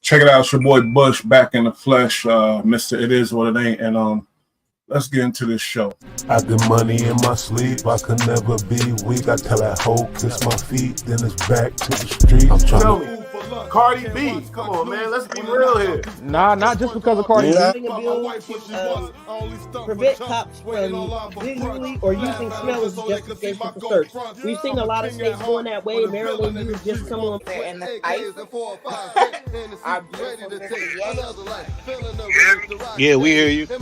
Check it out, it's your boy Bush back in the flesh, Mr. It Is What It Ain't, and let's get into this show. I get money in my sleep, I could never be weak. I tell that hoe kiss my feet, then it's back to the street. I'm trying to Cardi B, come on, man, let's be real here. Nah, not just because of Cardi B. Prevent cops from visually or using smell as justification for search. We've seen a lot of states going that way. Maryland used just someone there in the ice. Yeah, we hear you. Take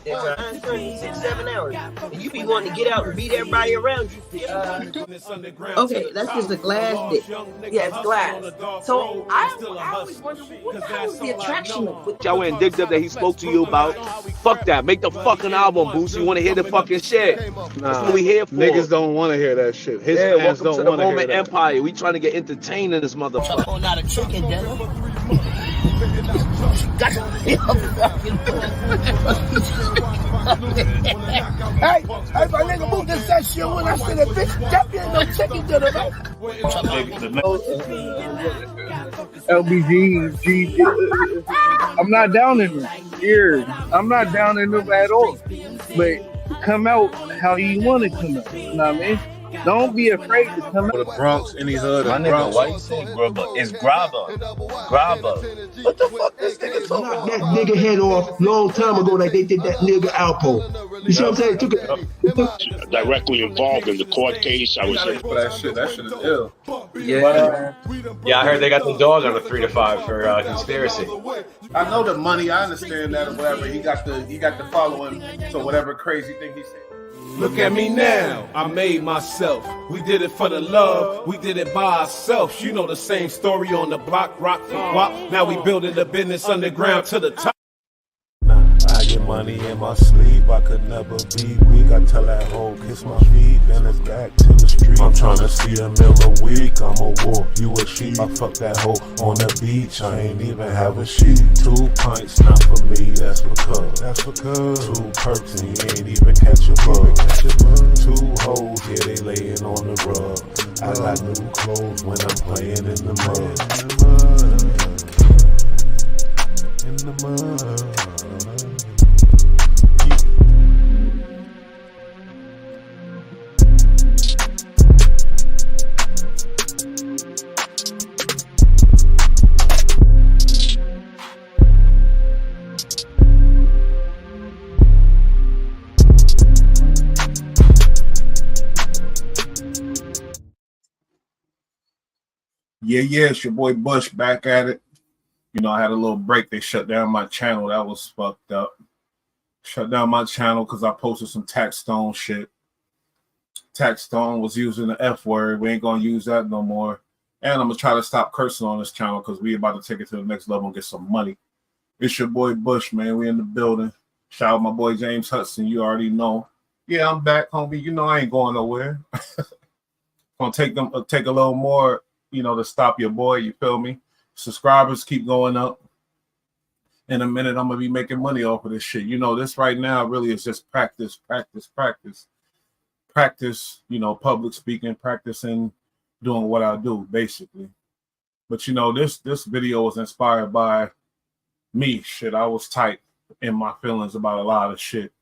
that time, 6-7 hours. And you be wanting to get out and beat everybody around you. Okay, that's just a glass dick. Yeah, it's glass. So I always wonder, what the hell is the attraction of Y'all went addicted that he spoke to you about. Fuck that. Make the fucking album, Boost. You want to hear the fucking shit. That's what we here for. Niggas don't want to hear that shit. His fans welcome don't to the want to hear Roman that. Empire. We trying to get entertained in this motherfucker. Oh, not a chicken dinner. Hey, my nigga, move this that shit when I said that bitch, that be no chicken dinner, man. LBG, I'm not down in them. Here, I'm not down in them at all. But come out how you want to come out. You know what I mean? Don't be afraid to come out. The Bronx, any hood, my nigga, why you saying grubber? It's grabber. Grabber. What the fuck this nigga talking about? That nigga head off long time ago like they did that nigga Alpo. You see what I'm saying? Took it. Directly involved in the court case. I was that shit is ill. Yeah. Yeah, I heard they got the dog on a 3 to 5 for conspiracy. I know the money, I understand that or whatever. He got the following, so whatever crazy thing he said. Look at me now, I made myself. We did it for the love, we did it by ourselves. You know the same story on the block, rock for guap. Now we building the business underground to the top. I get money in my sleep, I could never be weak. I tell that hoe kiss my feet, then it's back to the street. I'm trying to see a meal a week, I'm a wolf, you a sheep. I fuck that hoe on the beach, I ain't even have a sheet. 2 pints, not for me, that's because 2 perks and you ain't even catch a bug. 2 hoes, yeah, they laying on the rug. I got new clothes when I'm playing in the mud. In the mud. Yeah, it's your boy Bush back at it. You know, I had a little break. They shut down my channel. That was fucked up. Shut down my channel because I posted some Tax Stone shit. Tax Stone was using the F word. We ain't gonna use that no more. And I'm gonna try to stop cursing on this channel because we about to take it to the next level and get some money. It's your boy Bush, man. We in the building. Shout out my boy James Hudson. You already know. Yeah, I'm back, homie. You know I ain't going nowhere. Gonna take a little more, you know, to stop your boy. You feel me? Subscribers keep going up. In a minute, I'm gonna be making money off of this shit. You know, this right now really is just practice. You know, public speaking, practicing doing what I do, basically. But you know, this video was inspired by me. Shit, I was tight in my feelings about a lot of shit.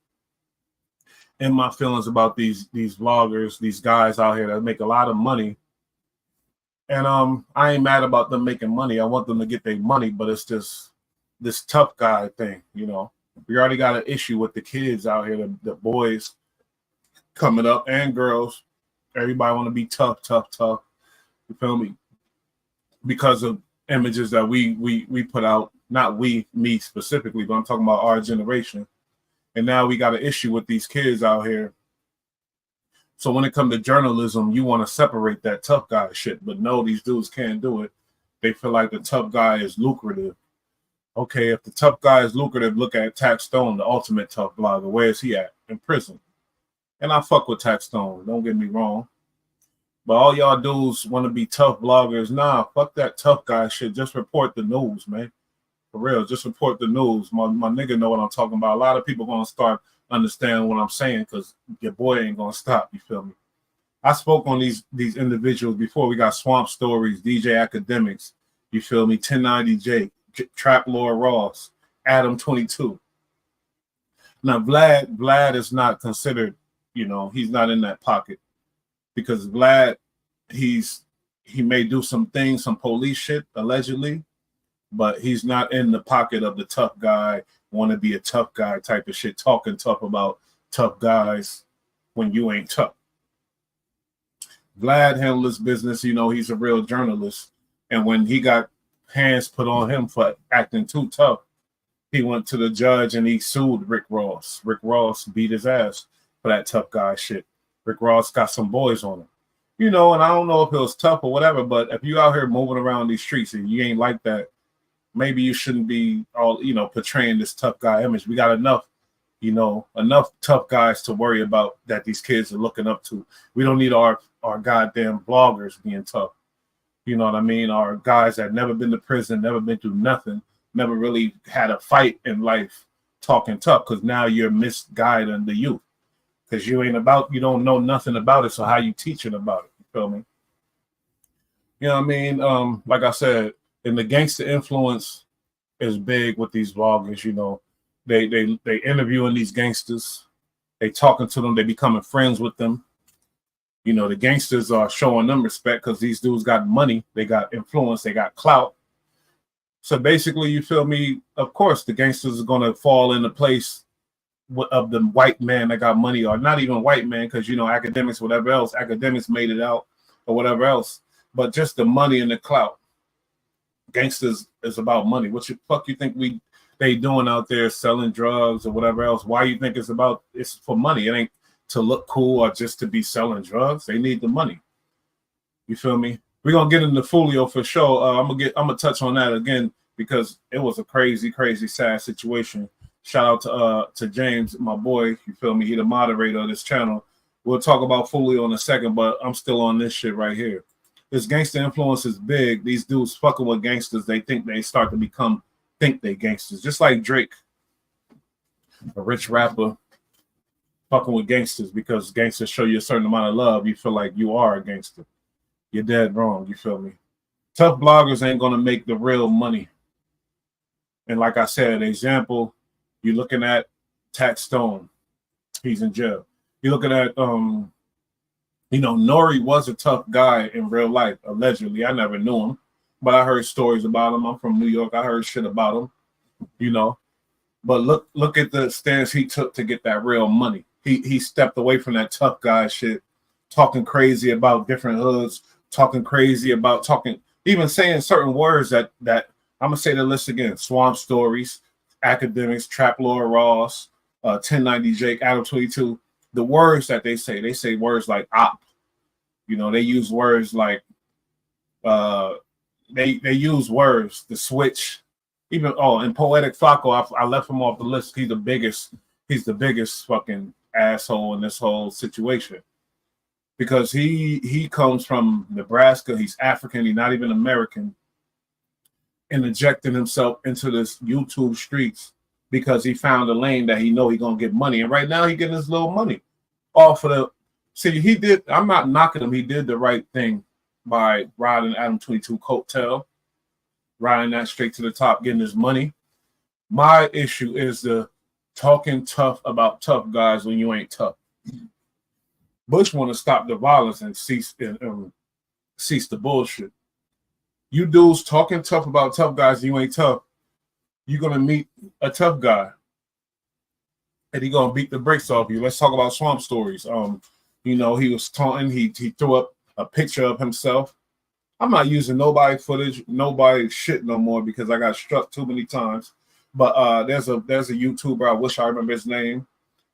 In my feelings about these vloggers, these guys out here that make a lot of money. And I ain't mad about them making money. I want them to get their money, but it's just this tough guy thing, you know. We already got an issue with the kids out here, the boys coming up and girls. Everybody want to be tough. You feel me? Because of images that we put out, not me specifically, but I'm talking about our generation. And now we got an issue with these kids out here. So when it comes to journalism, you want to separate that tough guy shit, but no, these dudes can't do it. They feel like the tough guy is lucrative. Okay, if the tough guy is lucrative, look at Tax Stone, the ultimate tough blogger. Where is he at? In prison. And I fuck with Tax Stone, don't get me wrong. But all y'all dudes want to be tough bloggers. Nah, fuck that tough guy shit. Just report the news, man. For real, just report the news. My nigga know what I'm talking about. A lot of people gonna start understanding what I'm saying because your boy ain't gonna stop, you feel me? I spoke on these individuals before. We got Swamp Stories, DJ Academics, you feel me? 1090J, Trap Lord Ross, Adam 22. Now Vlad is not considered, he's not in that pocket because Vlad, he may do some things, some police shit allegedly, but he's not in the pocket of the tough guy, want to be a tough guy type of shit, talking tough about tough guys when you ain't tough. Vlad handled his business, he's a real journalist. And when he got hands put on him for acting too tough, he went to the judge and he sued Rick Ross. Rick Ross beat his ass for that tough guy shit. Rick Ross got some boys on him. And I don't know if it was tough or whatever, but if you out here moving around these streets and you ain't like that, maybe you shouldn't be all, portraying this tough guy image. We got enough tough guys to worry about that these kids are looking up to. We don't need our goddamn bloggers being tough. You know what I mean? Our guys that never been to prison, never been through nothing, never really had a fight in life talking tough, because now you're misguiding the youth. Because you don't know nothing about it, so how you teaching about it? You feel me? You know what I mean? Like I said, and the gangster influence is big with these vloggers, They interviewing these gangsters, they talking to them, they becoming friends with them. The gangsters are showing them respect because these dudes got money, they got influence, they got clout. So basically, you feel me? Of course, the gangsters are gonna fall into place of the white man that got money, or not even white man, because academics, whatever else, academics made it out or whatever else, but just the money and the clout. Gangsters is about money. What the fuck you think they doing out there selling drugs or whatever else? Why you think it's for money? It ain't to look cool or just to be selling drugs. They need the money. You feel me? We're gonna get into Foolio for sure. I'm gonna touch on that again because it was a crazy, crazy sad situation. Shout out to James, my boy. You feel me? He the moderator of this channel. We'll talk about Foolio in a second, but I'm still on this shit right here. This gangster influence is big. These dudes fucking with gangsters. They think they start to think they gangsters. Just like Drake, a rich rapper, fucking with gangsters because gangsters show you a certain amount of love. You feel like you are a gangster. You're dead wrong. You feel me? Tough bloggers ain't gonna make the real money. And like I said, an example, you're looking at Tax Stone. He's in jail. You're looking at Nori was a tough guy in real life, allegedly. I never knew him, but I heard stories about him. I'm from New York. I heard shit about him, But look at the stance he took to get that real money. He stepped away from that tough guy shit, talking crazy about different hoods, even saying certain words that I'm gonna say the list again: Swamp Stories, Academics, Trap Lord Ross, 1090 Jake, Adam 22. The words that they say words like op. They use words like they use words, the switch. Even and Poetic Flacco, I left him off the list. He's the biggest fucking asshole in this whole situation. Because he comes from Nebraska, he's African, he's not even American, and injecting himself into this YouTube streets because he found a lane that he gonna get money. And right now he getting his little money off of the. See, he did. I'm not knocking him. He did the right thing by riding Adam 22 coattail, riding that straight to the top, getting his money. My issue is the talking tough about tough guys when you ain't tough. Bush want to stop the violence and cease the bullshit. You dudes talking tough about tough guys, you ain't tough. You're gonna meet a tough guy, and he gonna beat the brakes off you. Let's talk about Swamp Stories. He was taunting. He threw up a picture of himself. I'm not using nobody footage, nobody shit no more because I got struck too many times. But there's a YouTuber, I wish I remember his name,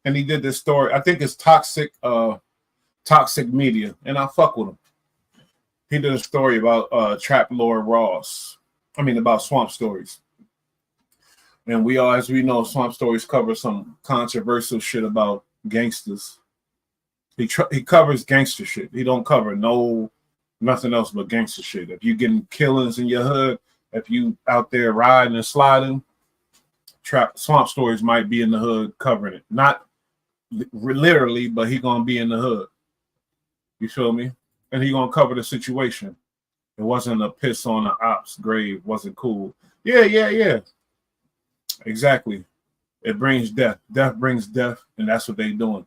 and he did this story. I think it's Toxic Media, and I fuck with him. He did a story about Trap Lord Ross. About Swamp Stories. And we all, as we know, Swamp Stories cover some controversial shit about gangsters. He covers gangster shit. He don't cover nothing else but gangster shit. If you getting killings in your hood, if you out there riding and sliding, Swamp Stories might be in the hood covering it. Not literally, but he gonna be in the hood. You feel me? And he gonna cover the situation. It wasn't a piss on an op's grave. Wasn't cool. Yeah. Exactly. It brings death. Death brings death, and that's what they doing.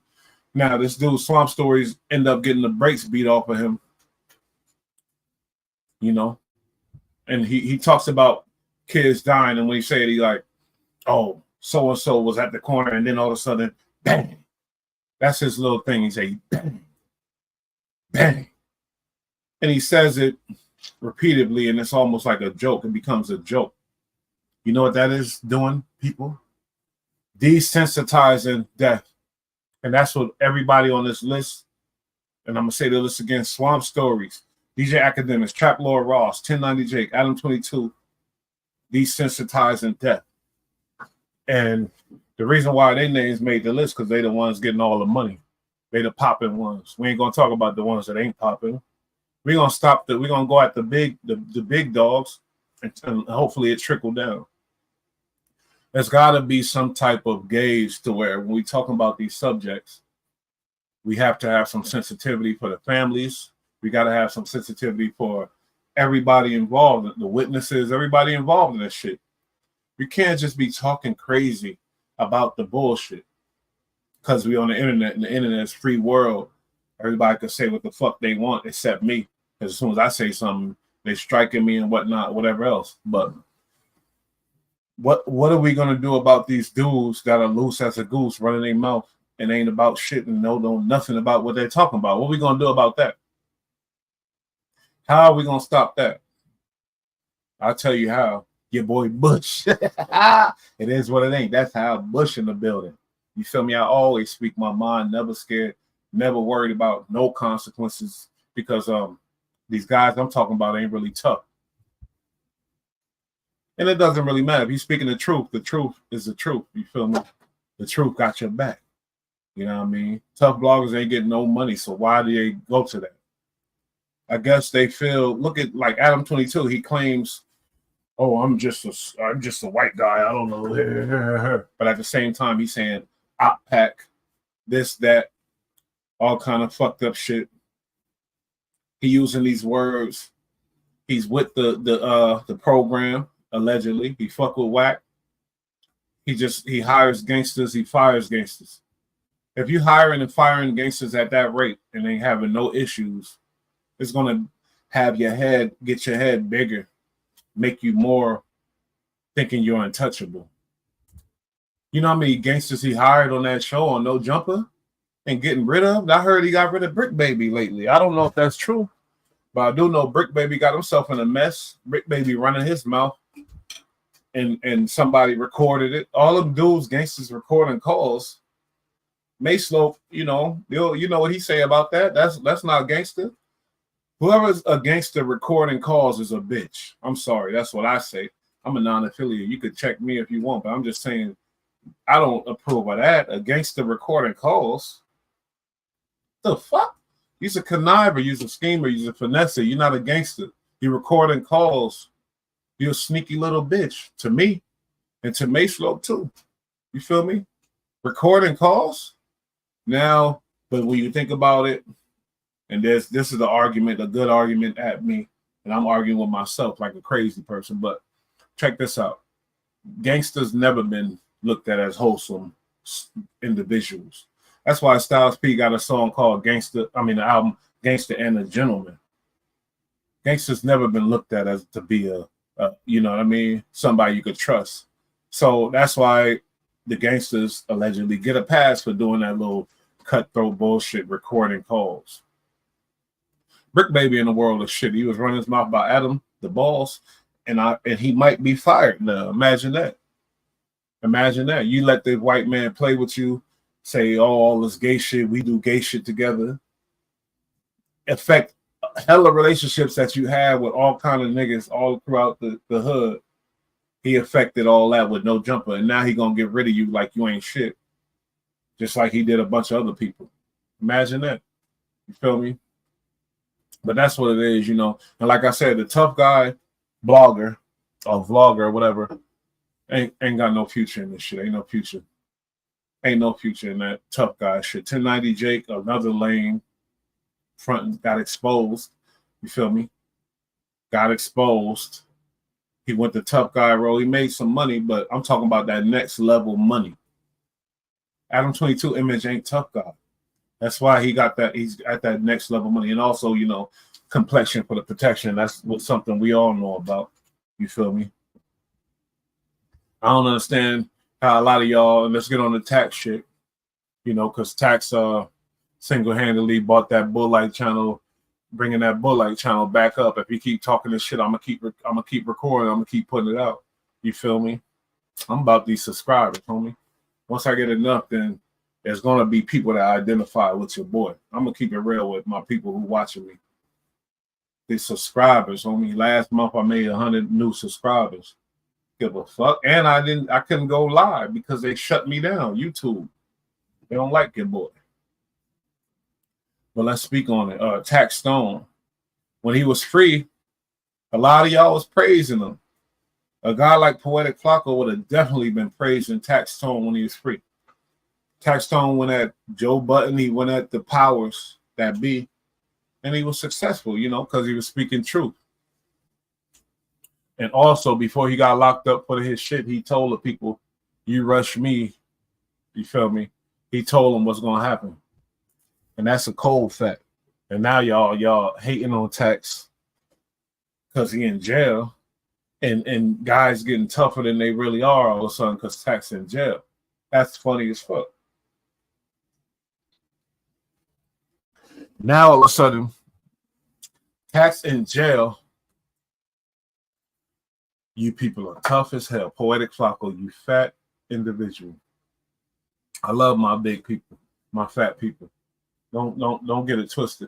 Now, this dude, Swamp Stories, end up getting the brakes beat off of him. You know? And he talks about kids dying, and when he said, he like, oh, so-and-so was at the corner, and then all of a sudden, bang. That's his little thing. He say, bang, bang. And he says it repeatedly, and it's almost like a joke. It becomes a joke. You know what that is doing, people? Desensitizing death. And that's what everybody on this list, and I'm going to say the list again, Swamp Stories, DJ Academics, Trap Lord Ross, 1090 Jake, Adam 22, desensitizing death. And the reason why their names made the list because they the ones getting all the money. They the popping ones. We ain't going to talk about the ones that ain't popping. We're going to stop we're going to go at the big dogs, and hopefully it trickle down. There's got to be some type of gauge to where when we talk about these subjects, we have to have some sensitivity for the families. We got to have some sensitivity for everybody involved, the witnesses, everybody involved in this shit. We can't just be talking crazy about the bullshit because we on the internet, and the internet is free world. Everybody can say what the fuck they want except me. Because as soon as I say something, they striking me and whatnot, whatever else. But what are we gonna do about these dudes that are loose as a goose, running their mouth and ain't about shit and know nothing about what they're talking about? What are we gonna do about that? How are we gonna stop that? I'll tell you how. Your boy Bush. It is what it ain't. That's how Bush in the building. You feel me? I always speak my mind, never scared, never worried about no consequences because these guys I'm talking about ain't really tough. And it doesn't really matter. If you're speaking the truth is the truth. You feel me? The truth got your back. You know what I mean? Tough bloggers ain't getting no money, so why do they go to that? I guess they feel, look at like Adam 22, he claims, oh, I'm just a white guy. I don't know. But at the same time, he's saying op pack, this, that, all kind of fucked up shit. He using these words. He's with the program. Allegedly, he fuck with whack. He hires gangsters, he fires gangsters. If you hiring and firing gangsters at that rate and ain't having no issues, it's gonna get your head bigger, make you more thinking you're untouchable. You know how many gangsters he hired on that show on No Jumper and getting rid of? I heard he got rid of Brick Baby lately. I don't know if that's true, but I do know Brick Baby got himself in a mess. Brick Baby running his mouth. And somebody recorded it. All of them dudes, gangsters recording calls. Mayslope, you know what he say about that? That's not gangster. Whoever's a gangster recording calls is a bitch. I'm sorry, that's what I say. I'm a non-affiliate. You could check me if you want, but I'm just saying I don't approve of that. A gangster recording calls. The fuck? You're a conniver, you're a schemer, you're a finesser. You're not a gangster. You're recording calls. You're a sneaky little bitch to me and to Mayslope too. You feel me? Recording calls? Now, but when you think about it, and this is the argument, a good argument at me, and I'm arguing with myself like a crazy person, but check this out. Gangsters never been looked at as wholesome individuals. That's why Styles P got a song called the album Gangster and a Gentleman. Gangsters never been looked at as to be you know what I mean, somebody you could trust. So that's why the gangsters allegedly get a pass for doing that little cutthroat bullshit recording calls. Brick Baby in the world of shit. He was running his mouth about Adam, the boss, and he might be fired now. Imagine that. Imagine that. You let the white man play with you, say, oh, all this gay shit, we do gay shit together. Affect hella relationships that you have with all kind of niggas all throughout the hood. He affected all that with No Jumper, and now he gonna get rid of you like you ain't shit. Just like he did a bunch of other people. Imagine that. You feel me? But that's what it is, you know. And like I said, the tough guy blogger or vlogger or whatever ain't got no future in this shit. Ain't no future. Ain't no future in that tough guy shit. 1090 Jake, another lane. front got exposed. You feel me? Got exposed. He went the tough guy role. He made some money, but I'm talking about that next level money. Adam 22 image ain't tough guy. That's why he got that. He's at that next level money, and also, you know, complexion for the protection. That's something we all know about. You feel me? I don't understand how a lot of y'all, and let's get on the tax shit, you know, because tax single-handedly bought that Bull Light channel, bringing that Bull Light channel back up. If you keep talking this shit, I'm gonna keep recording. I'm gonna keep putting it out. You feel me? I'm about these subscribers, homie. Once I get enough, then there's gonna be people that identify with your boy. I'm gonna keep it real with my people who watching me. These subscribers, homie. Last month I made 100 new subscribers. Give a fuck. And I couldn't go live because they shut me down. YouTube. They don't like your boy. But let's speak on it. Tax Stone. When he was free, a lot of y'all was praising him. A guy like Poetic Flocko would have definitely been praising Tax Stone when he was free. Tax Stone went at Joe Budden. He went at the powers that be. And he was successful, you know, because he was speaking truth. And also, before he got locked up for his shit, he told the people, you rush me, you feel me? He told them what's going to happen. And that's a cold fact. And now y'all hating on Tax because he in jail. And guys getting tougher than they really are all of a sudden because Tax in jail. That's funny as fuck. Now all of a sudden, Tax in jail. You people are tough as hell. Poetic Flocko, you fat individual. I love my big people, my fat people. Don't get it twisted.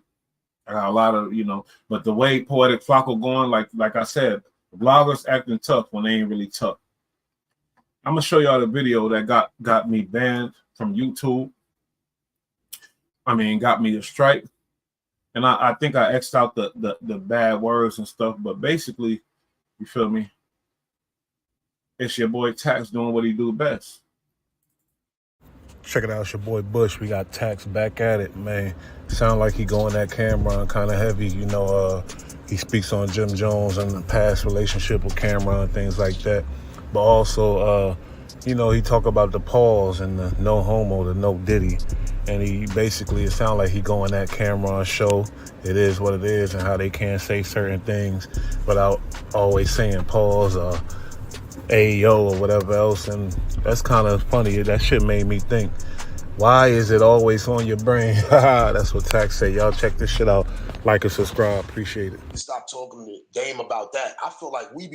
I got a lot of, you know, but the way Poetic Flocko going, like I said, bloggers acting tough when they ain't really tough. I'm gonna show y'all the video that got me banned from YouTube. I mean, got me a strike. And I think I X'd out the bad words and stuff, but basically, you feel me? It's your boy Tax doing what he do best. Check it out, it's your boy Bush. We got Tax back at it, man. Sound like he going that Cameron kind of heavy, you know. He speaks on Jim Jones and the past relationship with Cameron and things like that. But also, you know, he talk about the pause and the no homo, the no Diddy. And he basically, it sounds like he going that Cameron show. It is what it is, and how they can't say certain things without always saying pause or Ayo or whatever else. And that's kind of funny. That shit made me think, why is it always on your brain? That's what Tax say. Y'all check this shit out. Like and subscribe. Appreciate it. Stop talking to Dame about that. I feel like we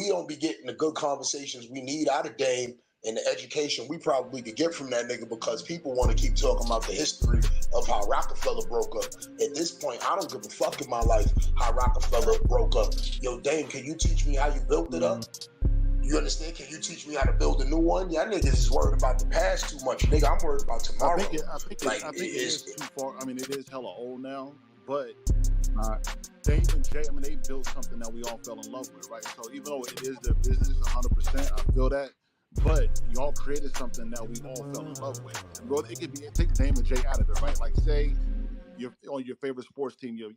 don't be getting the good conversations we need out of Dame and the education we probably could get from that nigga, because people want to keep talking about the history of how Rockefeller broke up. At this point, I don't give a fuck in my life how Rockefeller broke up. Yo, Dame, can you teach me how you built it up? You understand? Can you teach me how to build a new one? Y'all niggas is worried about the past too much. Nigga, I'm worried about tomorrow. I think it is too far. I mean, it is hella old now, but Dame and Jay, I mean, they built something that we all fell in love with, right? So even though it is their business, 100%, I feel that. But y'all created something that we all fell in love with. Bro, it could be, take Dame and Jay out of it, right? Like, say you're on your favorite sports team, your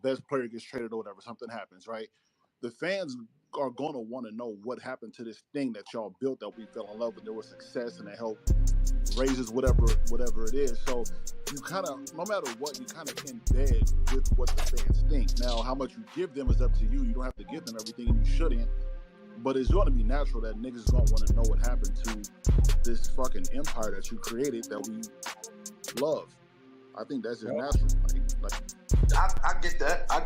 best player gets traded or whatever, something happens, right? The fans are going to want to know what happened to this thing that y'all built that we fell in love with. There was success and it helped raises whatever it is. So you kind of, no matter what, you kind of embed with what the fans think. Now, how much you give them is up to you. You don't have to give them everything, and you shouldn't. But it's going to be natural that niggas is going to want to know what happened to this fucking empire that you created that we love. I think that's just natural. I get that. I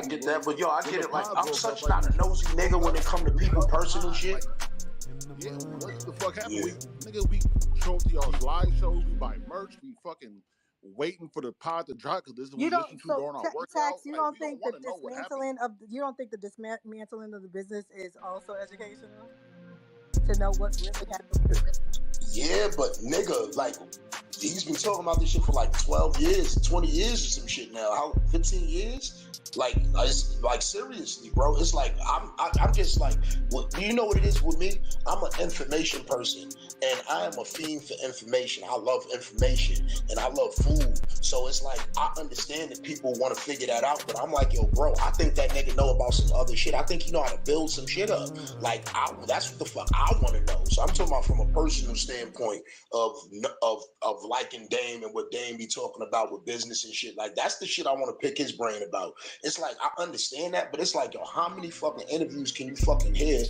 get that. But yo, I get it. Like, I'm such not a nosy nigga when it come to people personal shit. Yeah, what the fuck happened? We show to y'all's live shows. We buy merch. We fucking waiting for the pod to drop because this is what we listen to during our workout. Tax, you don't think the dismantling of the business is also educational to know what really happened? Yeah, but nigga, like, he's been talking about this shit for like 12 years, 20 years or some shit now. How 15 years? Like, it's like seriously, bro. It's like I'm just like, well, you know what it is with me? I'm an information person, and I am a fiend for information. I love information, and I love food. So it's like I understand that people want to figure that out, but I'm like, yo, bro, I think that nigga know about some other shit. I think he know how to build some shit up. Like, that's what the fuck I want to know. So I'm talking about from a personal standpoint of liking Dame and what Dame be talking about with business and shit. Like, that's the shit I want to pick his brain about. It's like, I understand that, but it's like, yo, how many fucking interviews can you fucking hear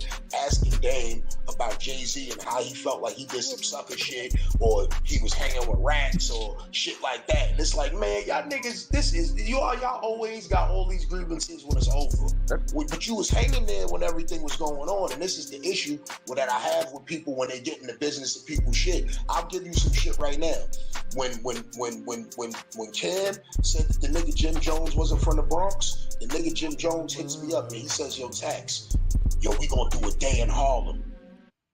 asking Dame about Jay-Z and how he felt like he did some sucker shit, or he was hanging with rats or shit like that? And it's like, man, y'all niggas, y'all always got all these grievances when it's over. But you was hanging there when everything was going on, and this is the issue that I have with people when they get in the business of people's shit. I'll give you some shit right now. When Cam said that the nigga Jim Jones wasn't from the Bronx, the nigga Jim Jones hits me up and he says, yo, Tax, yo, we gonna do a day in Harlem.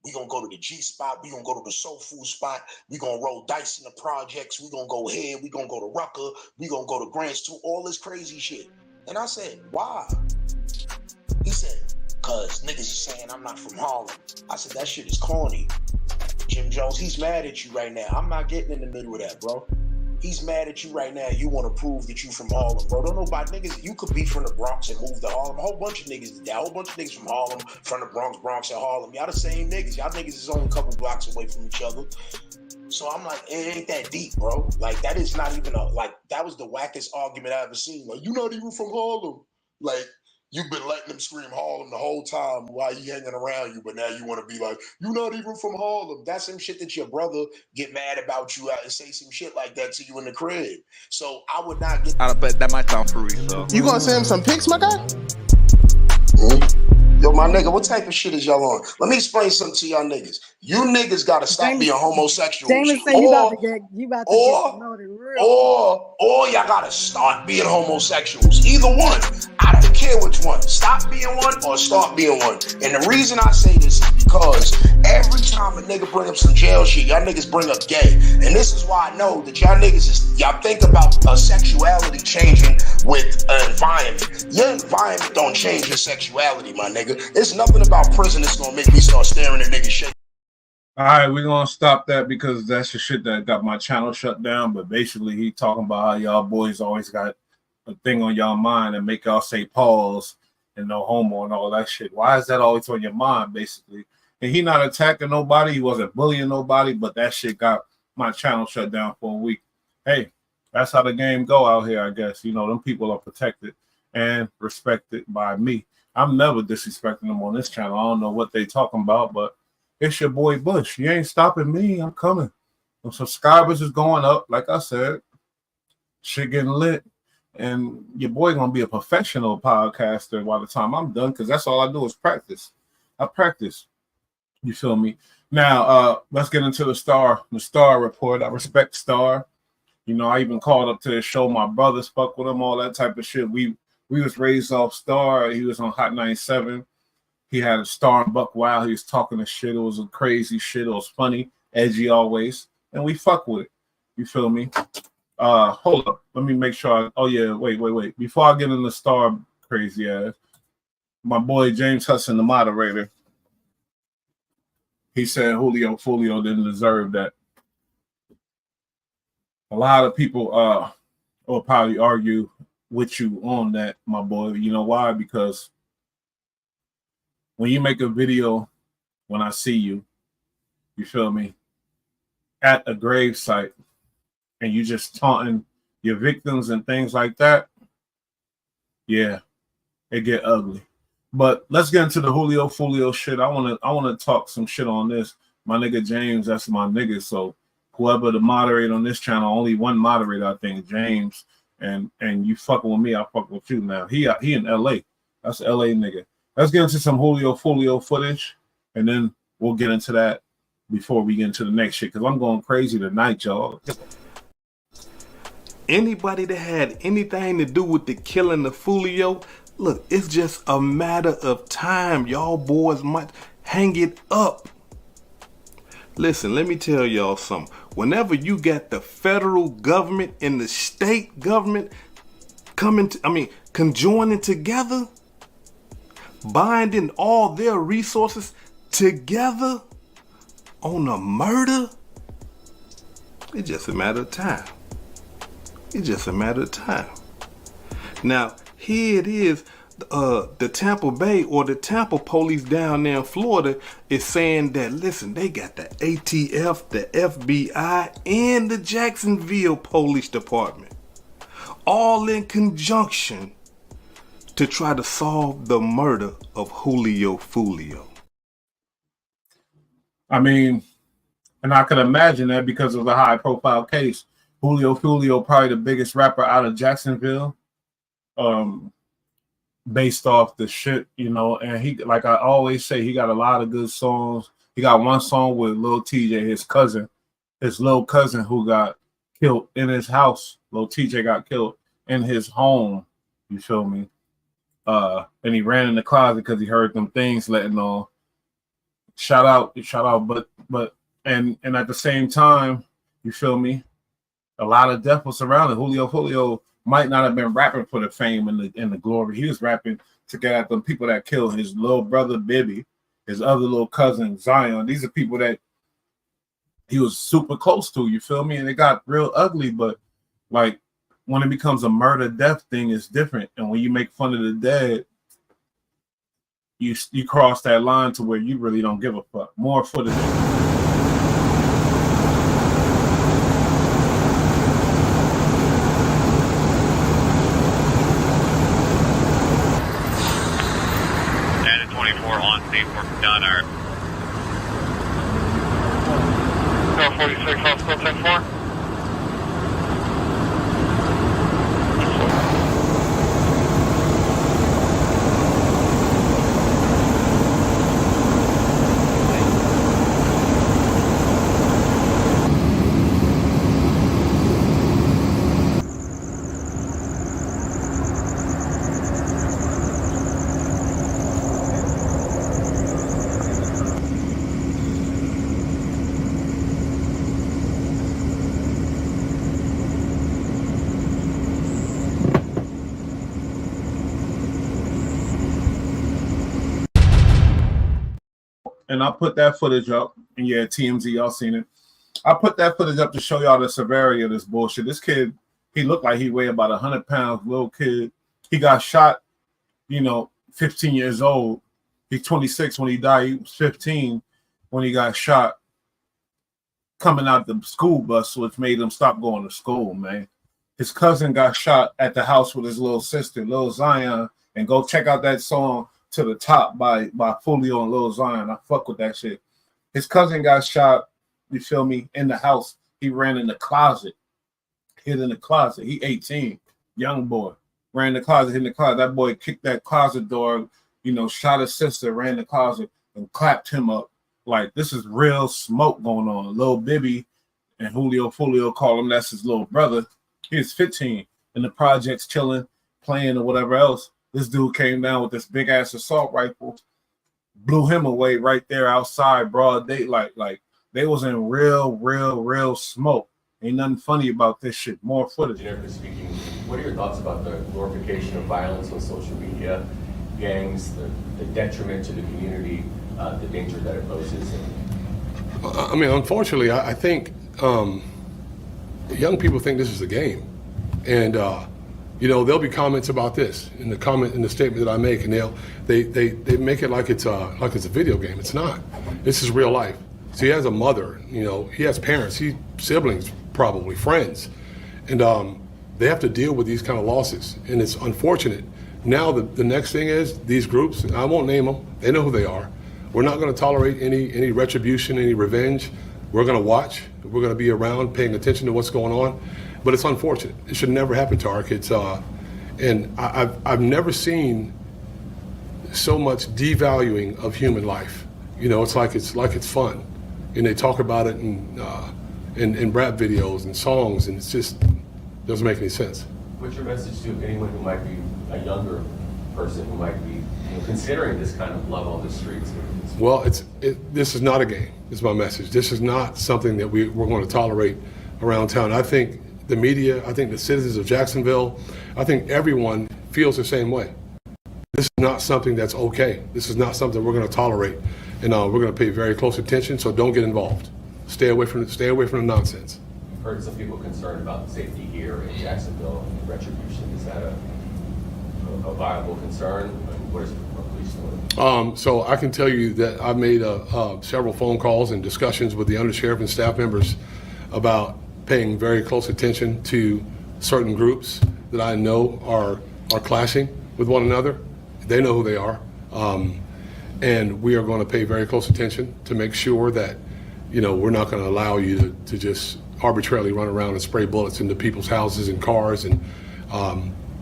We gonna go to the G spot, we gonna go to the soul food spot, we gonna roll dice in the projects, we gonna go here, we gonna go to Rucker, we gonna go to Grants too, all this crazy shit. And I said, why? He said, cause niggas is saying I'm not from Harlem. I said, that shit is corny. Jim Jones, he's mad at you right now. I'm not getting in the middle of that, bro. He's mad at you right now. You want to prove that you from Harlem, bro. Don't know about niggas. You could be from the Bronx and move to Harlem. A whole bunch of niggas did that. A whole bunch of niggas from Harlem, from the Bronx and Harlem. Y'all the same niggas. Y'all niggas is only a couple blocks away from each other. So I'm like, it ain't that deep, bro. Like, that is not even that was the wackest argument I ever seen. Like, you not even from Harlem. Like, you've been letting them scream Harlem the whole time while he hanging around you, but now you want to be like, you're not even from Harlem. That's some shit that your brother get mad about you and say some shit like that to you in the crib. So I would not get. I bet that might sound fruity, so. You gonna send him some pics, my guy? Yo, my nigga, what type of shit is y'all on? Let me explain something to y'all niggas. You niggas gotta stop being homosexuals. James said you about to get promoted real. Or y'all gotta start being homosexuals. Either one. I don't care which one. Stop being one or start being one. And the reason I say this is because every time a nigga bring up some jail shit, y'all niggas bring up gay. And this is why I know that y'all niggas y'all think about sexuality changing with an environment. Your environment don't change your sexuality, my nigga. It's nothing about prison that's gonna make me start staring at niggas shit. All right, we're gonna stop that because that's the shit that got my channel shut down. But basically, he talking about how y'all boys always got a thing on y'all mind and make y'all say pause and no homo and all that shit. Why is that always on your mind, basically? And he not attacking nobody, he wasn't bullying nobody, but that shit got my channel shut down for a week. Hey, that's how the game go out here, I guess. You know, them people are protected and respected by me. I'm never disrespecting them on this channel. I don't know what they talking about, but it's your boy Bush. You ain't stopping me. I'm coming. The subscribers is going up, like I said. Shit getting lit. And your boy gonna be a professional podcaster by the time I'm done, because that's all I do is practice. I practice. You feel me? Now, let's get into the Star report. I respect Star. You know, I even called up to the show. My brothers fuck with him, all that type of shit. We was raised off Star. He was on Hot 97. He had a Star and Buck Wild. He was talking to shit. It was a crazy shit. It was funny, edgy always. And we fuck with it. You feel me? Hold up. Let me make sure. Oh, yeah. Wait. Before I get in the Star crazy ass, my boy James Hudson, the moderator, he said Julio Foolio didn't deserve that. A lot of people will probably argue with you on that, my boy. You know why? Because when you make a video, when I see you, you feel me, at a grave site, and you just taunting your victims and things like that, yeah, it get ugly. But let's get into the Julio Foolio shit. I wanna talk some shit on this. My nigga James, that's my nigga. So whoever the moderator on this channel, only one moderator, I think, James. And you fucking with me, I fuck with you now. He in LA. That's LA nigga. Let's get into some Julio Foolio footage, and then we'll get into that before we get into the next shit, because I'm going crazy tonight, y'all. Anybody that had anything to do with the killing of Foolio, look, it's just a matter of time. Y'all boys might hang it up. Listen, let me tell y'all something. whenever you got the federal government and the state government conjoining together, binding all their resources together on a murder, it's just a matter of time. It's just a matter of time. Now, here it is, the Tampa Bay or the Tampa police down there in Florida is saying that, listen, they got the ATF, the FBI, and the Jacksonville Police Department all in conjunction to try to solve the murder of Julio Foolio. I mean, and I can imagine that because of the high profile case. Julio Foolio, probably the biggest rapper out of Jacksonville, based off the shit, you know, and he, like I always say, he got a lot of good songs. He got one song with Lil TJ, his little cousin who got killed in his house. Lil TJ got killed in his home, you feel me? And he ran in the closet because he heard them things letting on. Shout out, but and at the same time, you feel me? A lot of death was surrounding Julio Foolio. Might not have been rapping for the fame and the glory. He was rapping to get at them people that killed his little brother Bibby, his other little cousin Zion. These are people that he was super close to, you feel me? And it got real ugly, but like when it becomes a murder death thing, it's different. And when you make fun of the dead, you cross that line to where you really don't give a fuck. More footage. Done, Art. 46, hospital 10-4. And I put that footage up, and yeah, TMZ, y'all seen it. I put that footage up to show y'all the severity of this bullshit. This kid, he looked like he weighed about 100 pounds, little kid. He got shot, 15 years old. He's 26 when he died. He was 15 when he got shot coming out the school bus, which made him stop going to school, man. His cousin got shot at the house with his little sister, Lil Zion, and go check out that song To the Top by Foolio and Lil Zion. I fuck with that shit. His cousin got shot, you feel me, in the house. He ran in the closet, hid in the closet. He 18, young boy. Ran in the closet, hid in the closet. That boy kicked that closet door, shot his sister, ran in the closet, and clapped him up. Like, this is real smoke going on. Lil Bibby and Julio Foolio call him, that's his little brother. He was 15 in the projects chilling, playing or whatever else. This dude came down with this big ass assault rifle, blew him away right there outside, broad daylight. Like, they was in real smoke. Ain't nothing funny about this shit. More footage. Generically speaking, what are your thoughts about the glorification of violence on social media, gangs, the detriment to the community, the danger that it poses? I mean, unfortunately, I think young people think this is a game, and there'll be comments about this in the statement that I make, and they make it like it's a video game. It's not. This is real life. So he has a mother, he has parents, siblings, probably friends, and they have to deal with these kind of losses, and it's unfortunate. Now the next thing is these groups, I won't name them, they know who they are. We're not going to tolerate any retribution, any revenge. We're going to watch. We're going to be around, paying attention to what's going on. But it's unfortunate. It should never happen to our kids. And I've never seen so much devaluing of human life. It's like it's fun, and they talk about it in rap videos and songs, and it's just doesn't make any sense. What's your message to anyone who might be a younger person who might be considering this kind of love on the streets? Well, this is not a game, is my message. This is not something that we're going to tolerate around town. I think the media, I think the citizens of Jacksonville, I think everyone feels the same way. This is not something that's okay. This is not something we're going to tolerate, and we're going to pay very close attention. So don't get involved. Stay away from the nonsense. I've heard some people concerned about safety here in Jacksonville and retribution. Is that a viable concern? What is our police doing? So I can tell you that I've made several phone calls and discussions with the undersheriff and staff members about paying very close attention to certain groups that I know are clashing with one another. They know who they are. And we are going to pay very close attention to make sure that, we're not going to allow you to just arbitrarily run around and spray bullets into people's houses and cars. And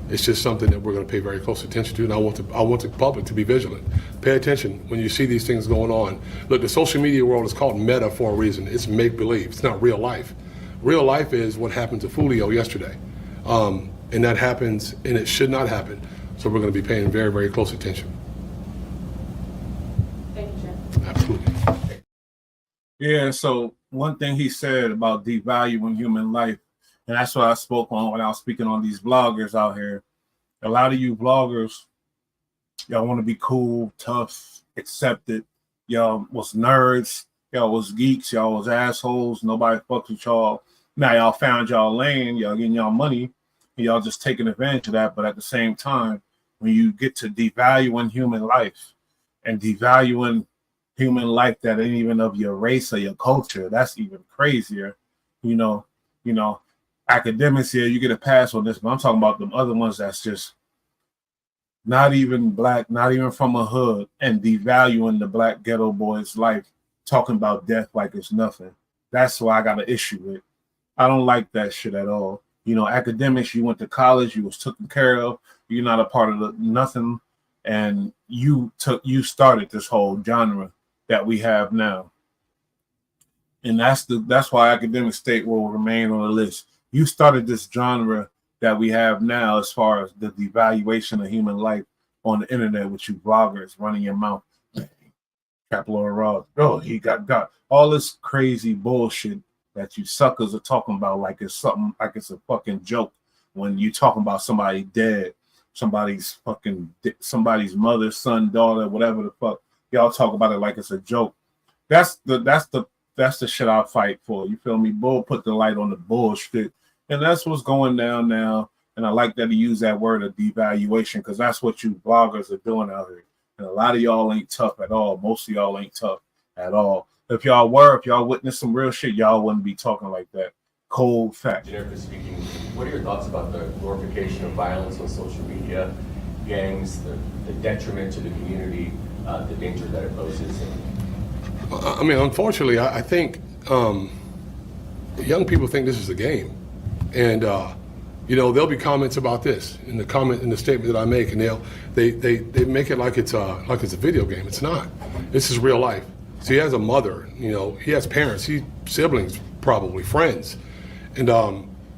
it's just something that we're going to pay very close attention to. And I want the public to be vigilant. Pay attention when you see these things going on. Look, the social media world is called meta for a reason. It's make-believe. It's not real life. Real life is what happened to Foolio yesterday. And that happens, and it should not happen. So we're going to be paying very, very close attention. Thank you, Jeff. Absolutely. Yeah, so one thing he said about devaluing human life, and that's what I spoke on when I was speaking on these vloggers out here. A lot of you vloggers, y'all want to be cool, tough, accepted. Y'all was nerds. Y'all was geeks. Y'all was assholes. Nobody fucks with y'all. Now y'all found y'all lane. Y'all getting y'all money. And y'all just taking advantage of that. But at the same time, when you get to devaluing human life and devaluing human life that ain't even of your race or your culture, that's even crazier. Academics here, you get a pass on this, but I'm talking about them other ones that's just not even black, not even from a hood, and devaluing the black ghetto boy's life, talking about death like it's nothing. That's why I got an issue with. I don't like that shit at all. Academics, you went to college, you was taken care of, you're not a part of the nothing, and you started this whole genre that we have now. And that's why academic state will remain on the list. You started this genre that we have now as far as the devaluation of human life on the internet with you vloggers running your mouth. Capillar Ross. Oh, he got all this crazy bullshit that you suckers are talking about like it's something, like it's a fucking joke when you talking about somebody dead, somebody's mother, son, daughter, whatever the fuck. Y'all talk about it like it's a joke. That's the shit I fight for. You feel me? Bull put the light on the bullshit. And that's what's going down now. And I like that he used that word of devaluation because that's what you bloggers are doing out here. And a lot of y'all ain't tough at all. Most of y'all ain't tough at all. If y'all witnessed some real shit, y'all wouldn't be talking like that. Cold fact. Generically speaking, what are your thoughts about the glorification of violence on social media, gangs, the detriment to the community, the danger that it poses? I mean, unfortunately, I think young people think this is a game. And there'll be comments about this in the statement that I make, and they make it like it's a video game. It's not. This is real life. So he has a mother, he has parents, siblings, probably friends, and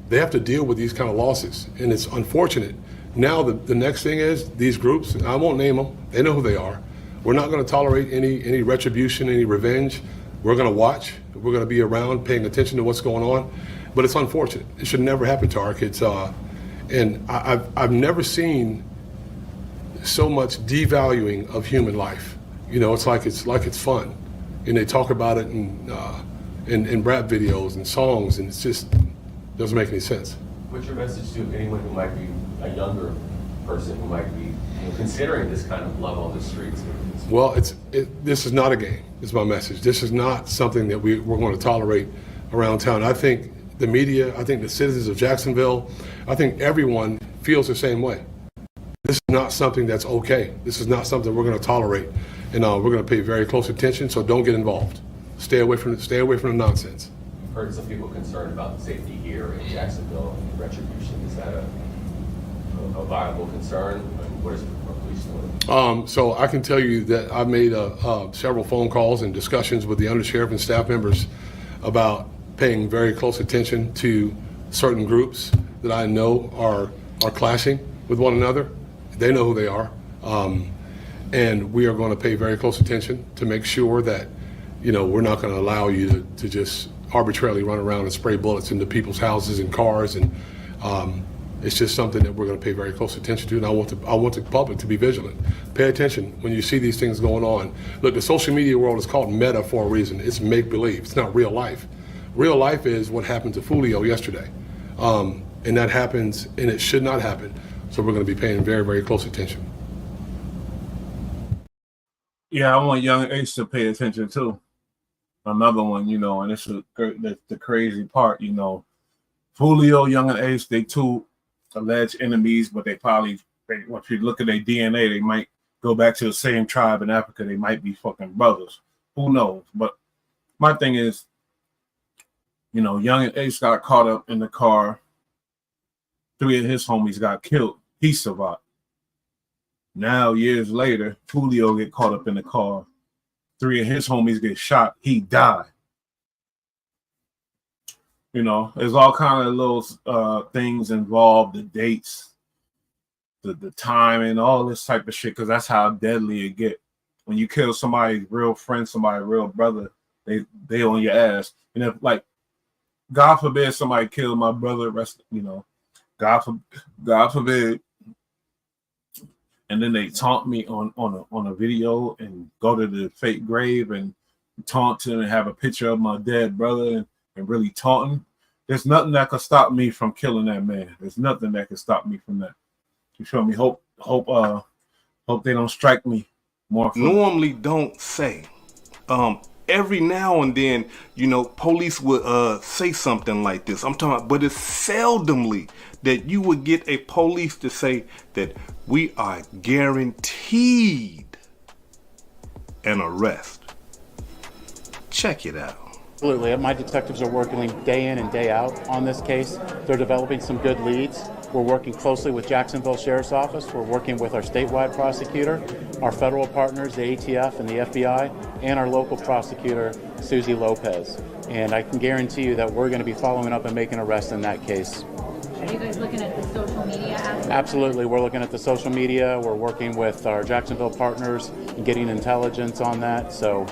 they have to deal with these kind of losses, and it's unfortunate. Now the next thing is these groups. I won't name them. They know who they are. We're not going to tolerate any retribution, any revenge. We're going to watch. We're going to be around, paying attention to what's going on. But it's unfortunate. It should never happen to our kids. And I've never seen so much devaluing of human life. It's like it's fun, and they talk about it in rap videos and songs, and it's just doesn't make any sense. What's your message to anyone who might be a younger person who might be considering this kind of love on the streets? Well, this is not a game, is my message. This is not something that we're going to tolerate around town. I think the media, I think the citizens of Jacksonville, I think everyone feels the same way. This is not something that's okay. This is not something we're going to tolerate, and we're going to pay very close attention. So don't get involved. Stay away from the nonsense. I've heard some people concerned about safety here in Jacksonville and retribution. Is that a viable concern? What is our police doing? So I can tell you that I've made several phone calls and discussions with the undersheriff and staff members about paying very close attention to certain groups that I know are clashing with one another. They know who they are. And we are going to pay very close attention to make sure that, we're not going to allow you to just arbitrarily run around and spray bullets into people's houses and cars. And it's just something that we're going to pay very close attention to. And I want the public to be vigilant. Pay attention when you see these things going on. Look, the social media world is called meta for a reason. It's make-believe. It's not real life. Real life is what happened to Foolio yesterday. And that happens, and it should not happen. So we're going to be paying very, very close attention. Yeah, I want Young Ace to pay attention too. Another one, and it's the crazy part, Julio, Young and Ace, they two alleged enemies, but once you look at their DNA, they might go back to the same tribe in Africa. They might be fucking brothers. Who knows? But my thing is, Young and Ace got caught up in the car. 3 of his homies got killed. He survived. Now, years later, Julio get caught up in the car. 3 of his homies get shot. He died. There's all kind of little things involved, the dates, the time, and all this type of shit, because that's how deadly it get. When you kill somebody's real friend, somebody's real brother, they on your ass. And if, like, God forbid somebody killed my brother, God forbid, and then they taunt me on a video and go to the fake grave and taunt him and have a picture of my dead brother and really taunting. There's nothing that could stop me from killing that man. There's nothing that could stop me from that. You feel me? Hope they don't strike me more. Normally don't say. Every now and then, police would say something like this. I'm talking about, but it's seldomly that you would get a police to say that we are guaranteed an arrest. Check it out. Absolutely. My detectives are working day in and day out on this case. They're developing some good leads. We're working closely with Jacksonville Sheriff's Office. We're working with our statewide prosecutor, our federal partners, the ATF and the FBI, and our local prosecutor, Susie Lopez. And I can guarantee you that we're going to be following up and making arrests in that case. Are you guys looking at the social media aspect? Absolutely. We're looking at the social media. We're working with our Jacksonville partners and getting intelligence on that. So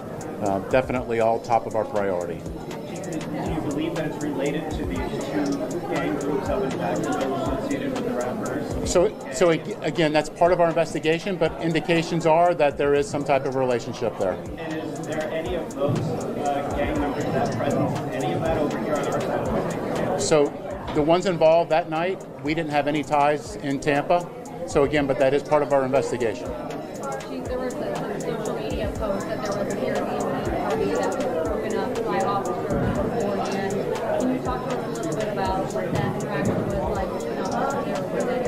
definitely all top of our priority. Do you believe that it's related to these two gang groups up in Jacksonville associated with the rappers? So again, that's part of our investigation, but indications are that there is some type of relationship there. And is there any of those gang members that present any of that over here on our side of the So the ones involved that night, we didn't have any ties in Tampa. So again, but that is part of our investigation. Chief, there was some social media posts that there was an Airbnb party that was broken up by officers beforehand. Can you talk to us a little bit about what that interaction was like with the officers there with that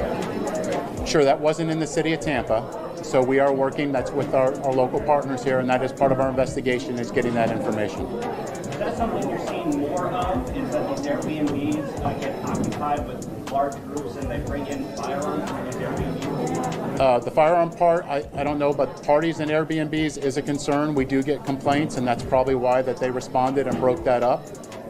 Airbnb? Sure, that wasn't in the city of Tampa. So we are working, that's with our local partners here, and that is part of our investigation, is getting that information. Is that something you're seeing more of, is that these Airbnbs get occupied with large groups and they bring in firearms from these Airbnbs? The firearm part, I don't know, but parties and Airbnbs is a concern. We do get complaints, and that's probably why that they responded and broke that up.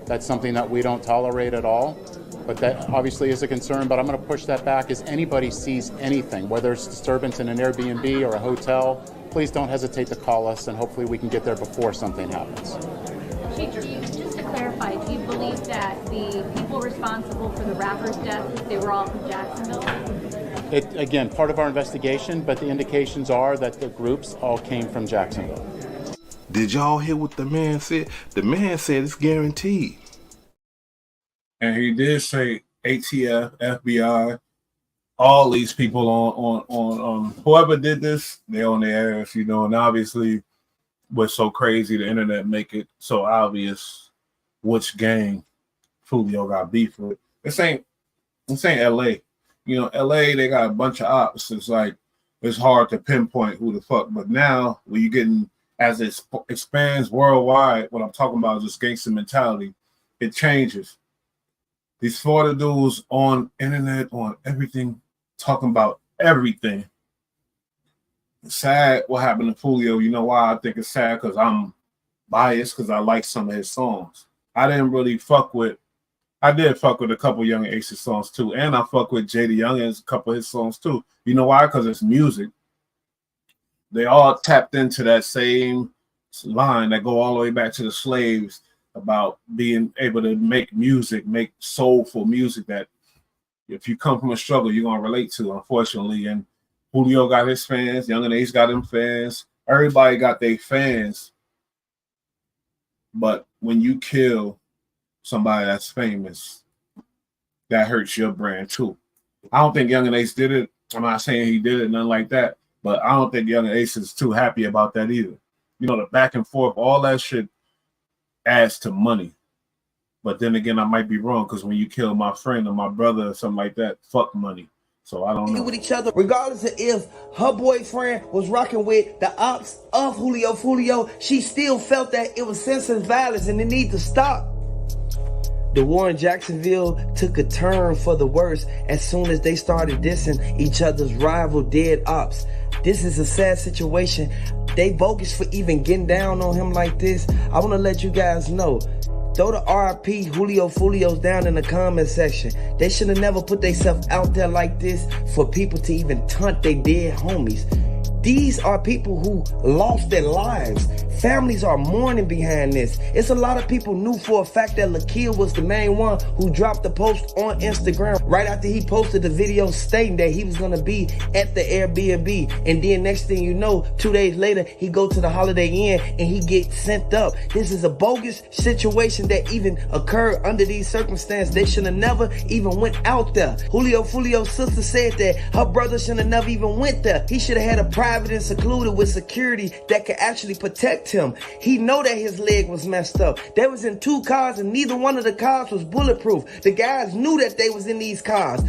That's something that we don't tolerate at all. But that obviously is a concern, but I'm going to push that back. As anybody sees anything, whether it's disturbance in an Airbnb or a hotel, please don't hesitate to call us, and hopefully we can get there before something happens. Chief, just to clarify, do you believe that the people responsible for the rapper's death, they were all from Jacksonville? Again, part of our investigation, but the indications are that the groups all came from Jacksonville. Did y'all hear what the man said? The man said it's guaranteed. And he did say ATF, FBI, all these people on whoever did this, they on their ass, and obviously what's so crazy, the internet make it so obvious which gang Foolio got beef with. This ain't LA. LA, they got a bunch of ops. It's like, it's hard to pinpoint who the fuck. But now, when you're getting, as it expands worldwide, what I'm talking about is this gangster mentality, it changes. These Florida dudes on internet, on everything, talking about everything. It's sad what happened to Foolio. You know why I think it's sad? Because I'm biased, because I like some of his songs. I did fuck with a couple Young Aces songs too, and I fuck with J.D. Young's a couple of his songs too. You know why? Because it's music. they all tapped into that same line that go all the way back to the slaves about being able to make music, make soulful music that if you come from a struggle, you're gonna relate to, unfortunately. And Julio got his fans, Young and Ace got them fans, everybody got their fans. But when you kill somebody that's famous, that hurts your brand too. I don't think Young and Ace did it. I'm not saying he did it, nothing like that. But I don't think Young and Ace is too happy about that either. You know, the back and forth, all that shit adds to money. But then again, I might be wrong because when you kill my friend or my brother or something like that, fuck money. So I don't know. With each other, regardless of if her boyfriend was rocking with the ops of Julio Foolio, she still felt that it was senseless violence and it need to stop. The war in Jacksonville took a turn for the worse as soon as they started dissing each other's rival dead ops. This is a sad situation. They bogus for even getting down on him like this. I want to let you guys know. Throw the RIP Julio Foolios down in the comment section. They should have never put themselves out there like this for people to even taunt their dead homies. These are people who lost their lives. Families are mourning behind this. It's a lot of people knew for a fact that Lakia was the main one who dropped the post on Instagram right after he posted the video stating that he was going to be at the Airbnb. And then next thing you know, 2 days later, he go to the Holiday Inn and he gets sent up. This is a bogus situation that even occurred under these circumstances. They should have never even went out there. Julio Foolio's sister said that her brother should have never even went there. He should have had a private and secluded with security that could actually protect him. He know that his leg was messed up. They was in 2 cars and neither one of the cars was bulletproof. The guys knew that they was in these cars.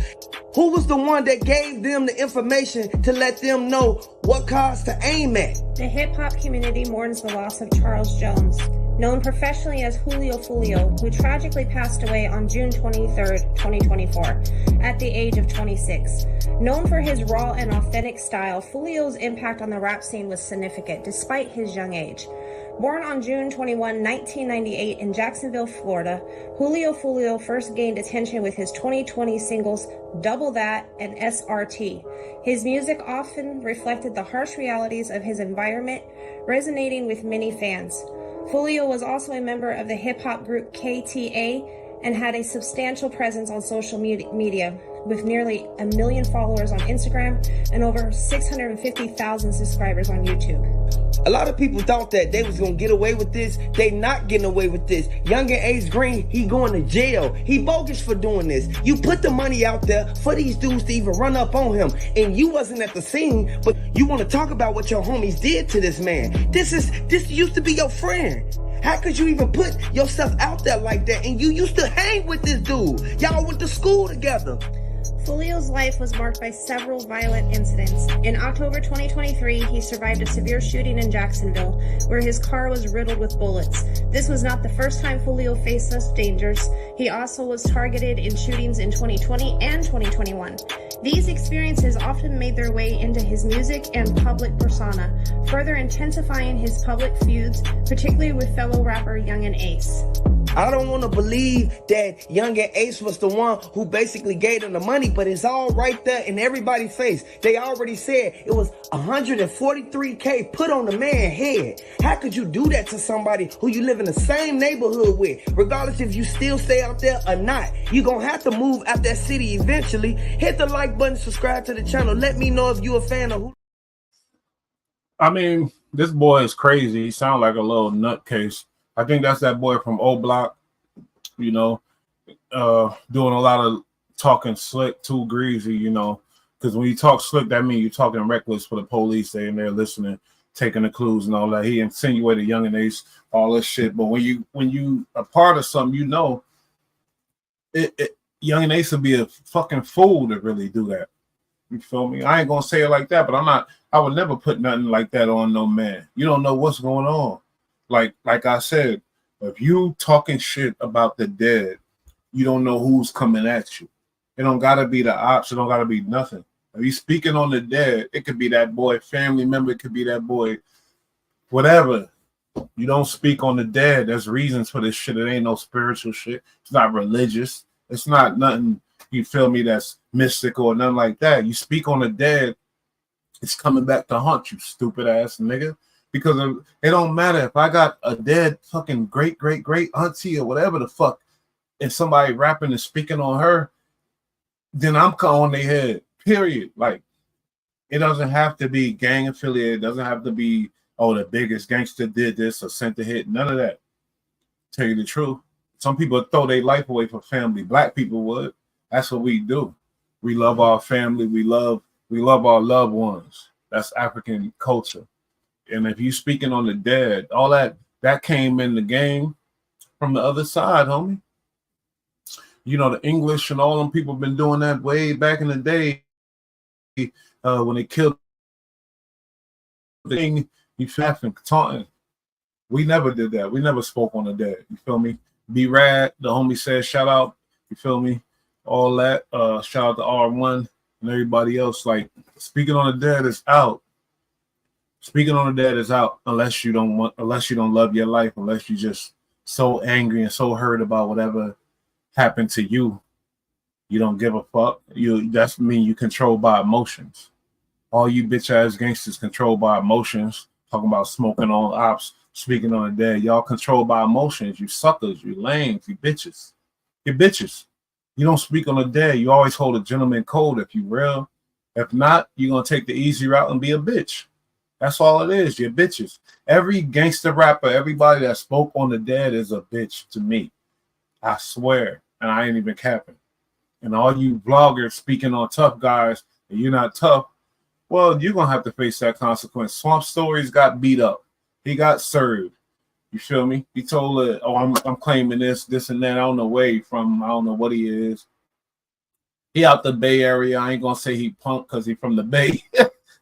Who was the one that gave them the information to let them know what cars to aim at? The hip-hop community mourns the loss of Charles Jones, known professionally as Julio Foolio, who tragically passed away on June 23, 2024, at the age of 26. Known for his raw and authentic style, Foolio's impact on the rap scene was significant, despite his young age. Born on June 21, 1998 in Jacksonville, Florida, Julio Foolio first gained attention with his 2020 singles Double That and SRT. His music often reflected the harsh realities of his environment, resonating with many fans. Foolio was also a member of the hip-hop group KTA and had a substantial presence on social media, with nearly 1 million followers on Instagram and over 650,000 subscribers on YouTube. A lot of people thought that they was gonna get away with this. They not getting away with this. Young and Ace Green, he going to jail. He bogus for doing this. You put the money out there for these dudes to even run up on him, and you wasn't at the scene, but you want to talk about what your homies did to this man. This used to be your friend. How could you even put yourself out there like that? And you used to hang with this dude. Y'all went to school together. Foolio's life was marked by several violent incidents. In October 2023, he survived a severe shooting in Jacksonville, where his car was riddled with bullets. This was not the first time Foolio faced such dangers. He also was targeted in shootings in 2020 and 2021. These experiences often made their way into his music and public persona, further intensifying his public feuds, particularly with fellow rapper Young and Ace. I don't want to believe that Young and Ace was the one who basically gave them the money, but it's all right there in everybody's face. They already said it was $143K put on the man's head. How could you do that to somebody who you live in the same neighborhood with? Regardless if you still stay out there or not, you're going to have to move out that city eventually. Hit the like button, subscribe to the channel. Let me know if you're a fan of who. I mean, this boy is crazy. He sounds like a little nutcase. I think that's that boy from O Block, you know, doing a lot of talking slick, too greasy, you know, because when you talk slick, that means you're talking reckless for the police. They in there listening, taking the clues and all that. He insinuated Young and Ace, all this shit. But when you a part of something, you know, Young and Ace would be a fucking fool to really do that. You feel me? I ain't gonna say it like that, but I would never put nothing like that on no man. You don't know what's going on. Like I said, if you talking shit about the dead, you don't know who's coming at you. It don't gotta be the ops. It don't gotta be nothing. If you speaking on the dead, it could be that boy family member. It could be that boy, whatever. You don't speak on the dead. There's reasons for this shit. It ain't no spiritual shit. It's not religious. It's not nothing. You feel me? That's mystical or nothing like that. You speak on the dead. It's coming back to haunt you, stupid ass nigga. Because it don't matter if I got a dead fucking great auntie or whatever the fuck, and somebody rapping and speaking on her, then I'm on their head. Period. Like, it doesn't have to be gang affiliated. It doesn't have to be, oh, the biggest gangster did this or sent a hit. None of that. Tell you the truth. Some people throw their life away for family. Black people would. That's what we do. We love our family. We love our loved ones. That's African culture. And if you speaking on the dead, all that came in the game from the other side, homie. You know, the English and all them people been doing that way back in the day. When they killed the king, you laughing, taunting. We never did that. We never spoke on the dead. You feel me? B-Rad, the homie said, shout out. You feel me? All that. Shout out to R1 and everybody else. Like, speaking on the dead is out. Speaking on the dead is out unless you don't love your life, unless you just so angry and so hurt about whatever happened to you. You don't give a fuck. That's mean you controlled by emotions. All you bitch ass gangsters controlled by emotions. Talking about smoking on ops, speaking on the dead. Y'all controlled by emotions. You suckers, you lames, you bitches. You bitches. You don't speak on the dead. You always hold a gentleman code if you real. If not, you're gonna take the easy route and be a bitch. That's all it is. You're bitches. Every gangster rapper, everybody that spoke on the dead is a bitch to me. I swear. And I ain't even capping. And all you vloggers speaking on tough guys, and you're not tough, well, you're going to have to face that consequence. Swamp Stories got beat up. He got served. You feel me? He told her, oh, I'm claiming this and that. I don't know where he from. I don't know what he is. He out the Bay Area. I ain't going to say he punk because he from the Bay.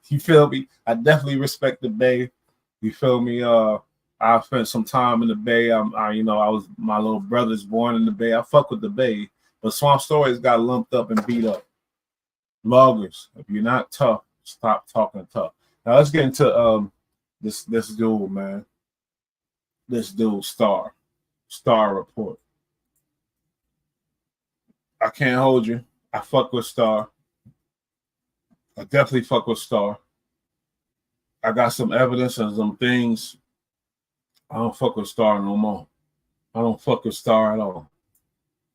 You feel me? I definitely respect the Bay. You feel me? I spent some time in the Bay. My little brother's born in the Bay. I fuck with the Bay. But Swamp Stories got lumped up and beat up. Vloggers, if you're not tough, stop talking tough. Now let's get into this dude, man. This dude, Star Report. I can't hold you. I fuck with Star. I definitely fuck with Star. I got some evidence and some things. I don't fuck with Star no more. I don't fuck with Star at all.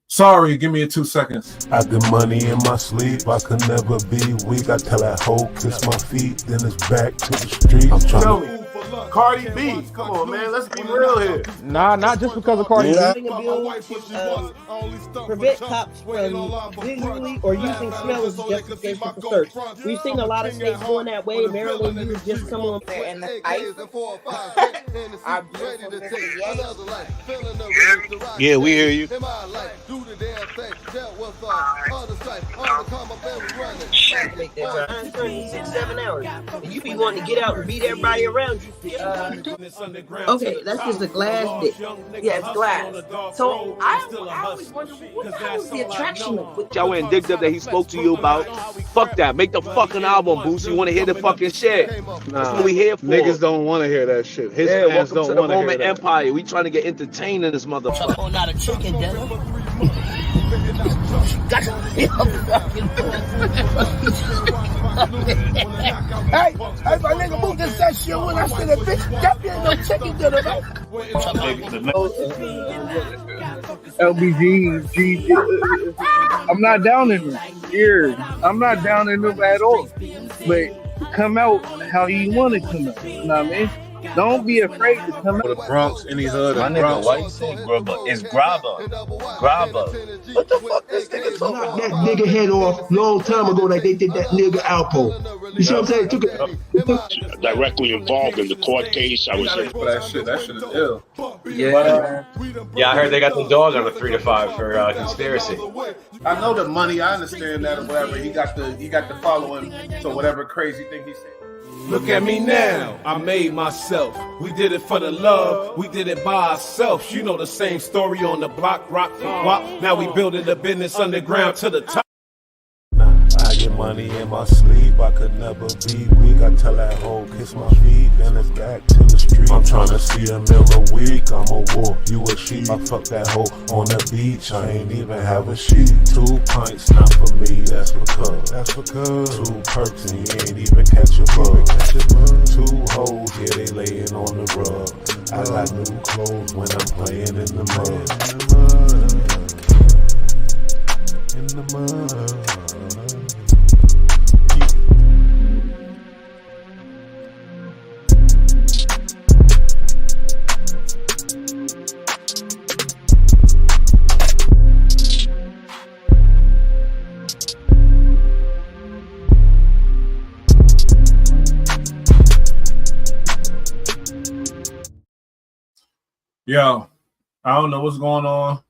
Sorry, give me 2 seconds. I get money in my sleep, I could never be weak. I tell that hoe, kiss my feet, then it's back to the street. I'm trying to... Cardi B, come on, man, let's be real here. Nah, not just because of Cardi B. Prevent cops from visually or using smell as justification for search. We've seen a lot of states going that way. Maryland used just someone there in the ice. Yeah, we hear you. Make that time 36-7 hours. And you be wanting to get out and beat everybody around you. Okay, that's just a glass dick. Yeah, it's glass. So I always wonder what the hell is the attraction with Y'all went digged up that he spoke to you about. Fuck that. Make the fucking album, Boost. You want to hear the fucking shit? That's what we here for. Niggas don't want to hear that shit. His fans welcome to don't the want to hear Moment that. Empire. We trying to get entertained in this motherfucker. not a chicken dinner. Hey, my nigga moved this that shit when I said that bitch, that be no chicken dinner, right? LBG, I'm not down in them. Here, I'm not down in them at all. But come out how you want to come out. You know what I mean? Don't be afraid to come out. The Bronx, any hood. My nigga, why you say grubber? It's grabber. Grabber. What the fuck this nigga talking about? That nigga head off long time ago like they did that nigga Alpo. You see what I'm saying? Took it. Directly involved in the court case. I was in. That shit is ill. Yeah. Yeah, I heard they got the dog on a 3 to 5 for conspiracy. I know the money. I understand that or whatever. He got the following. So whatever crazy thing he said. Look at me now, I made myself. We did it for the love, we did it by ourselves. You know the same story on the block, rock, wop. Now we building the business underground to the top. I get money in my sleep, I could never be weak. I tell that hoe, kiss my feet, then it's back to the street. I'm tryna see a meal a week, I'm a wolf, you a sheep. I fuck that hoe on the beach, I ain't even have a sheet. 2 pints, not for me, that's because 2 perks and you ain't even catch a bug. 2 hoes, yeah, they laying on the rug. I got new clothes when I'm playing in the mud. In the mud. Yo, I don't know what's going on.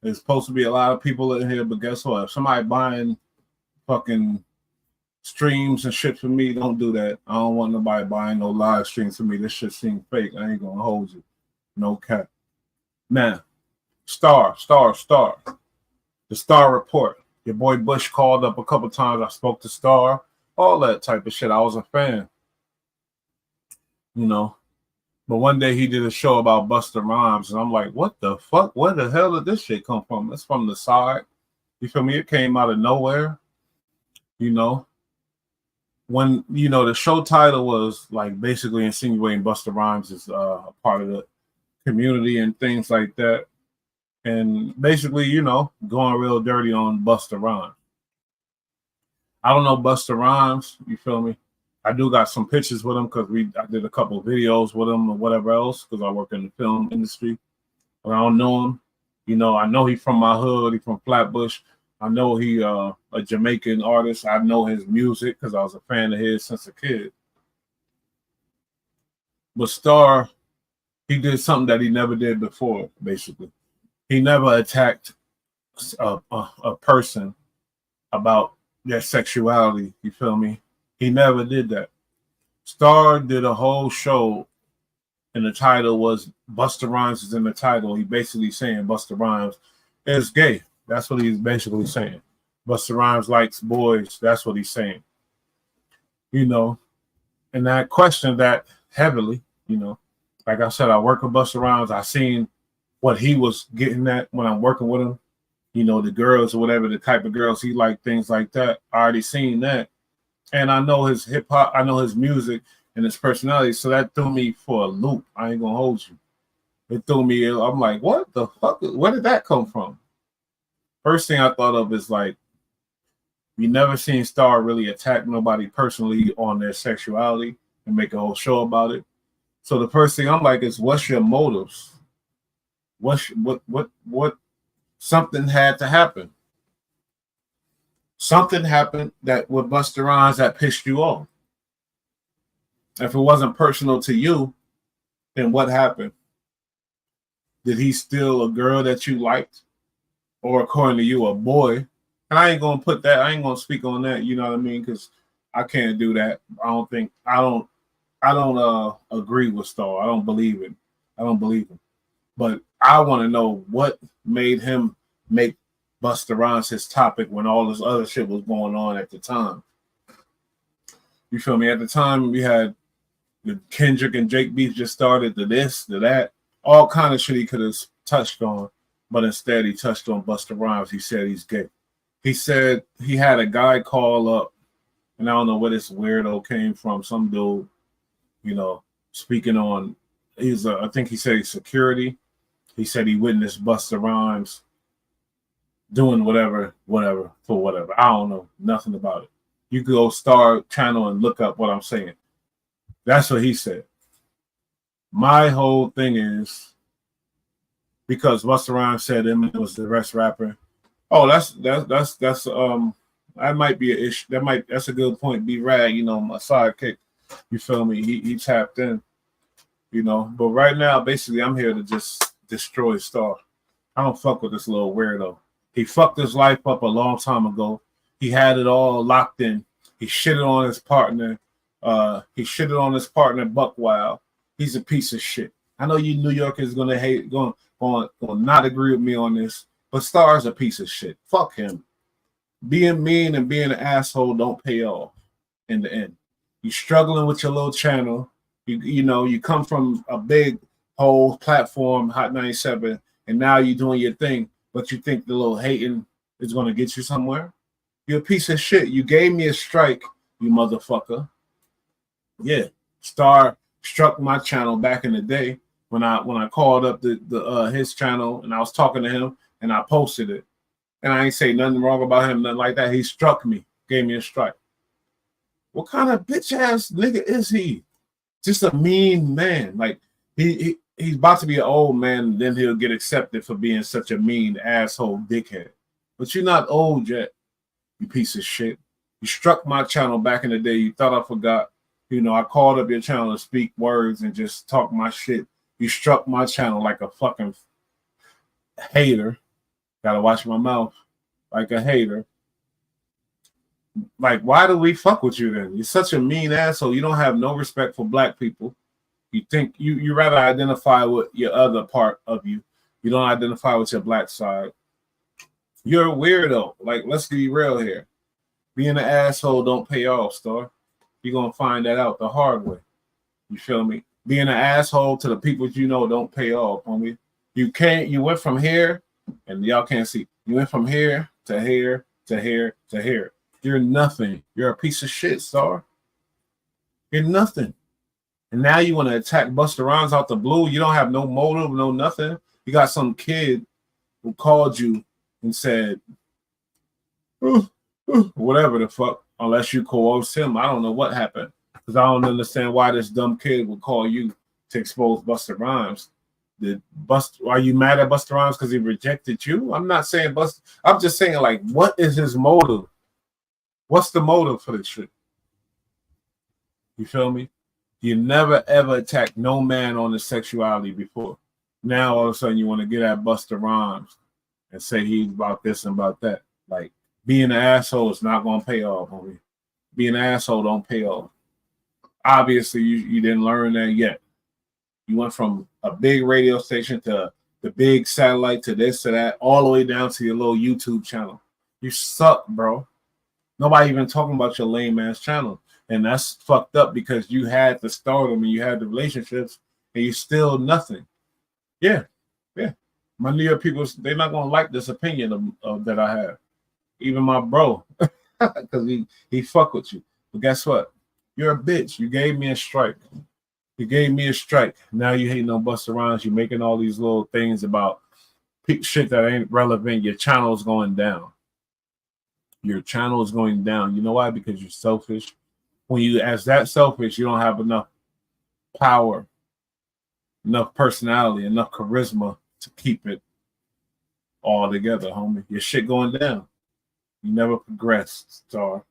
There's supposed to be a lot of people in here, but guess what? If somebody buying fucking streams and shit for me, don't do that. I don't want nobody buying no live streams for me. This shit seems fake. I ain't gonna hold you. No cap. Now, Star. The Star Report. Your boy Bush called up a couple times. I spoke to Star. All that type of shit. I was a fan. You know. But one day he did a show about Busta Rhymes, and I'm like, what the fuck? Where the hell did this shit come from? It's from the side. You feel me? It came out of nowhere. You know? When, you know, the show title was like basically insinuating Busta Rhymes is a part of the community and things like that. And basically, you know, going real dirty on Busta Rhymes. I don't know Busta Rhymes, you feel me? I do got some pictures with him because I did a couple of videos with him or whatever else because I work in the film industry. But I don't know him. You know, I know he's from my hood. He's from Flatbush. I know he a Jamaican artist. I know his music because I was a fan of his since a kid. But Star, he did something that he never did before, basically. He never attacked a person about their sexuality, you feel me? He never did that. Star did a whole show, and the title was Busta Rhymes is in the title. He basically saying Busta Rhymes is gay. That's what he's basically saying. Busta Rhymes likes boys. That's what he's saying. You know, and I questioned that heavily, you know. Like I said, I work with Busta Rhymes. I seen what he was getting at when I'm working with him. You know, the girls or whatever, the type of girls he liked, things like that. I already seen that. And I know his hip hop, I know his music and his personality. So that threw me for a loop. I ain't gonna hold you. It threw me, I'm like, what the fuck? Where did that come from? First thing I thought of is like, we never seen Star really attack nobody personally on their sexuality and make a whole show about it. So the first thing I'm like is, what's your motives? What something had to happen. Something happened that with Busta Rhymes that pissed you off. If it wasn't personal to you, then what happened? Did he steal a girl that you liked? Or according to you, a boy? And I ain't gonna put that, I ain't gonna speak on that, you know what I mean? Because I can't do that. I don't agree with Star. I don't believe it. I don't believe him. But I want to know what made him make Busta Rhymes his topic when all this other shit was going on at the time. You feel me? At the time, we had the Kendrick and Jake beef just started, to this, to that, all kind of shit he could have touched on, but instead he touched on Busta Rhymes. He said he's gay. He said he had a guy call up, and I don't know where this weirdo came from, some dude, you know, speaking on, I think he said he's security. He said he witnessed Busta Rhymes doing whatever. I don't know nothing about it. You could go Star channel and look up what I'm saying. That's what he said. My whole thing is, because Busta Rhymes said Eminem was the best rapper. Oh, that might be an issue. That's a good point. B-Rag, you know, my sidekick. You feel me? He tapped in, you know. But right now, basically, I'm here to just destroy Star. I don't fuck with this little weirdo. He fucked his life up a long time ago. He had it all locked in. He shitted on his partner. Buck Wild. He's a piece of shit. I know you New Yorkers gonna hate, going not agree with me on this, but Star's a piece of shit. Fuck him. being mean and being an asshole don't pay off in the end. You struggling with your little channel. You know, you come from a big whole platform, Hot 97, and now you're doing your thing, but you think the little hating is going to get you somewhere? You're a piece of shit. You gave me a strike, you motherfucker. Yeah, Star struck my channel back in the day when I called up the his channel and I was talking to him and I posted it. And I ain't say nothing wrong about him, nothing like that. He struck me, gave me a strike. What kind of bitch ass nigga is he? Just a mean man. Like he's about to be an old man, and then he'll get accepted for being such a mean asshole dickhead. But you're not old yet, you piece of shit. You struck my channel back in the day. You thought I forgot. You know, I called up your channel to speak words and just talk my shit. You struck my channel like a fucking hater. Gotta watch my mouth. Like a hater. Like, why do we fuck with you then? You're such a mean asshole. You don't have no respect for black people. You think you rather identify with your other part of you. You don't identify with your black side. You're a weirdo. Like, let's be real here. Being an asshole don't pay off, Star. You're gonna find that out the hard way. You feel me? Being an asshole to the people you know don't pay off, homie. You went from here, and y'all can't see. You went from here to here to here to here. You're nothing. You're a piece of shit, Star. You're nothing. And now you want to attack Busta Rhymes out the blue. You don't have no motive, no nothing. You got some kid who called you and said, whatever the fuck, unless you coerced him. I don't know what happened. Because I don't understand why this dumb kid would call you to expose Busta Rhymes. Are you mad at Busta Rhymes because he rejected you? I'm not saying Busta. I'm just saying, like, what is his motive? What's the motive for this shit? You feel me? You never ever attacked no man on his sexuality before. Now all of a sudden you want to get at Busta Rhymes and say he's about this and about that. Like, being an asshole is not going to pay off, homie. Being an asshole don't pay off. Obviously, you didn't learn that yet. You went from a big radio station to the big satellite to this to that, all the way down to your little YouTube channel. You suck, bro. Nobody even talking about your lame ass channel. And that's fucked up because you had the stardom and you had the relationships and you still nothing. Yeah. My New York people, they're not going to like this opinion of that I have. Even my bro, because he fuck with you. But guess what? You're a bitch. You gave me a strike. Now you hating on Busta Rhymes. You're making all these little things about shit that ain't relevant. Your channel's going down. Your channel is going down. You know why? Because you're selfish. When you as that selfish, you don't have enough power, enough personality, enough charisma to keep it all together, homie. Your shit going down. You never progressed, Star.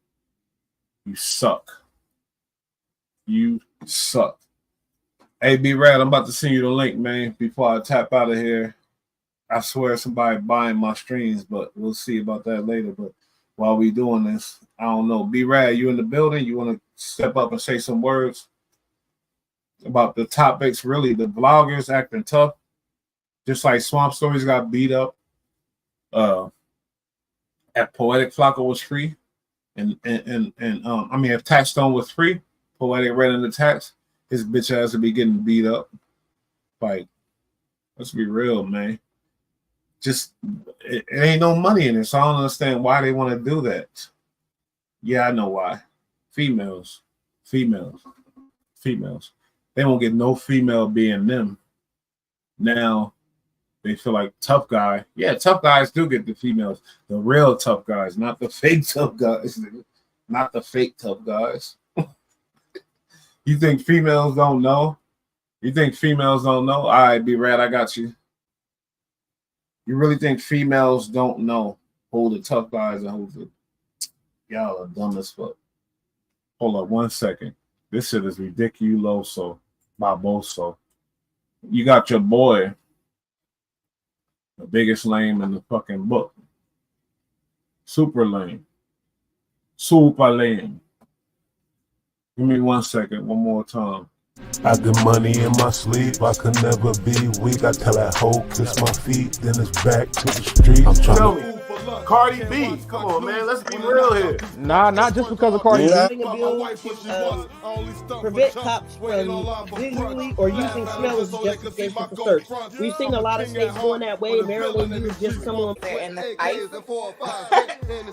You suck. You suck. Hey, B-Rad, I'm about to send you the link, man, before I tap out of here. I swear somebody buying my streams, but we'll see about that later. But while we doing this, I don't know. B-Rad, you in the building? You want to step up and say some words about the topics? Really, the vloggers acting tough, just like Swamp Stories got beat up. At Poetic Flocka was free, and I mean, if Taxstone was free, Poetic ran into tax, his bitch ass would be getting beat up. Like, let's be real, man. Just it ain't no money in it, so I don't understand why they want to do that. Yeah, I know why. Females. They won't get no female being them. Now they feel like tough guy. Yeah, tough guys do get the females. The real tough guys, not the fake tough guys. Not the fake tough guys. You think females don't know? All right, B-Rad, I got you. You really think females don't know who the tough guys and who's the... Y'all are dumb as fuck. Hold up 1 second. This shit is ridiculoso. Baboso. You got your boy, the biggest lame in the fucking book. Super lame. Give me 1 second, one more time. I get money in my sleep, I could never be weak. I tell that hoe kiss my feet, then it's back to the street. I'm trying to Cardi B. Come on, man. Let's be real here. Nah, not just because of Cardi Yeah. B. A bill to prevent cops from visually or using smell as justification for search. We've seen a lot of states going that way. Maryland used just someone there in the fight.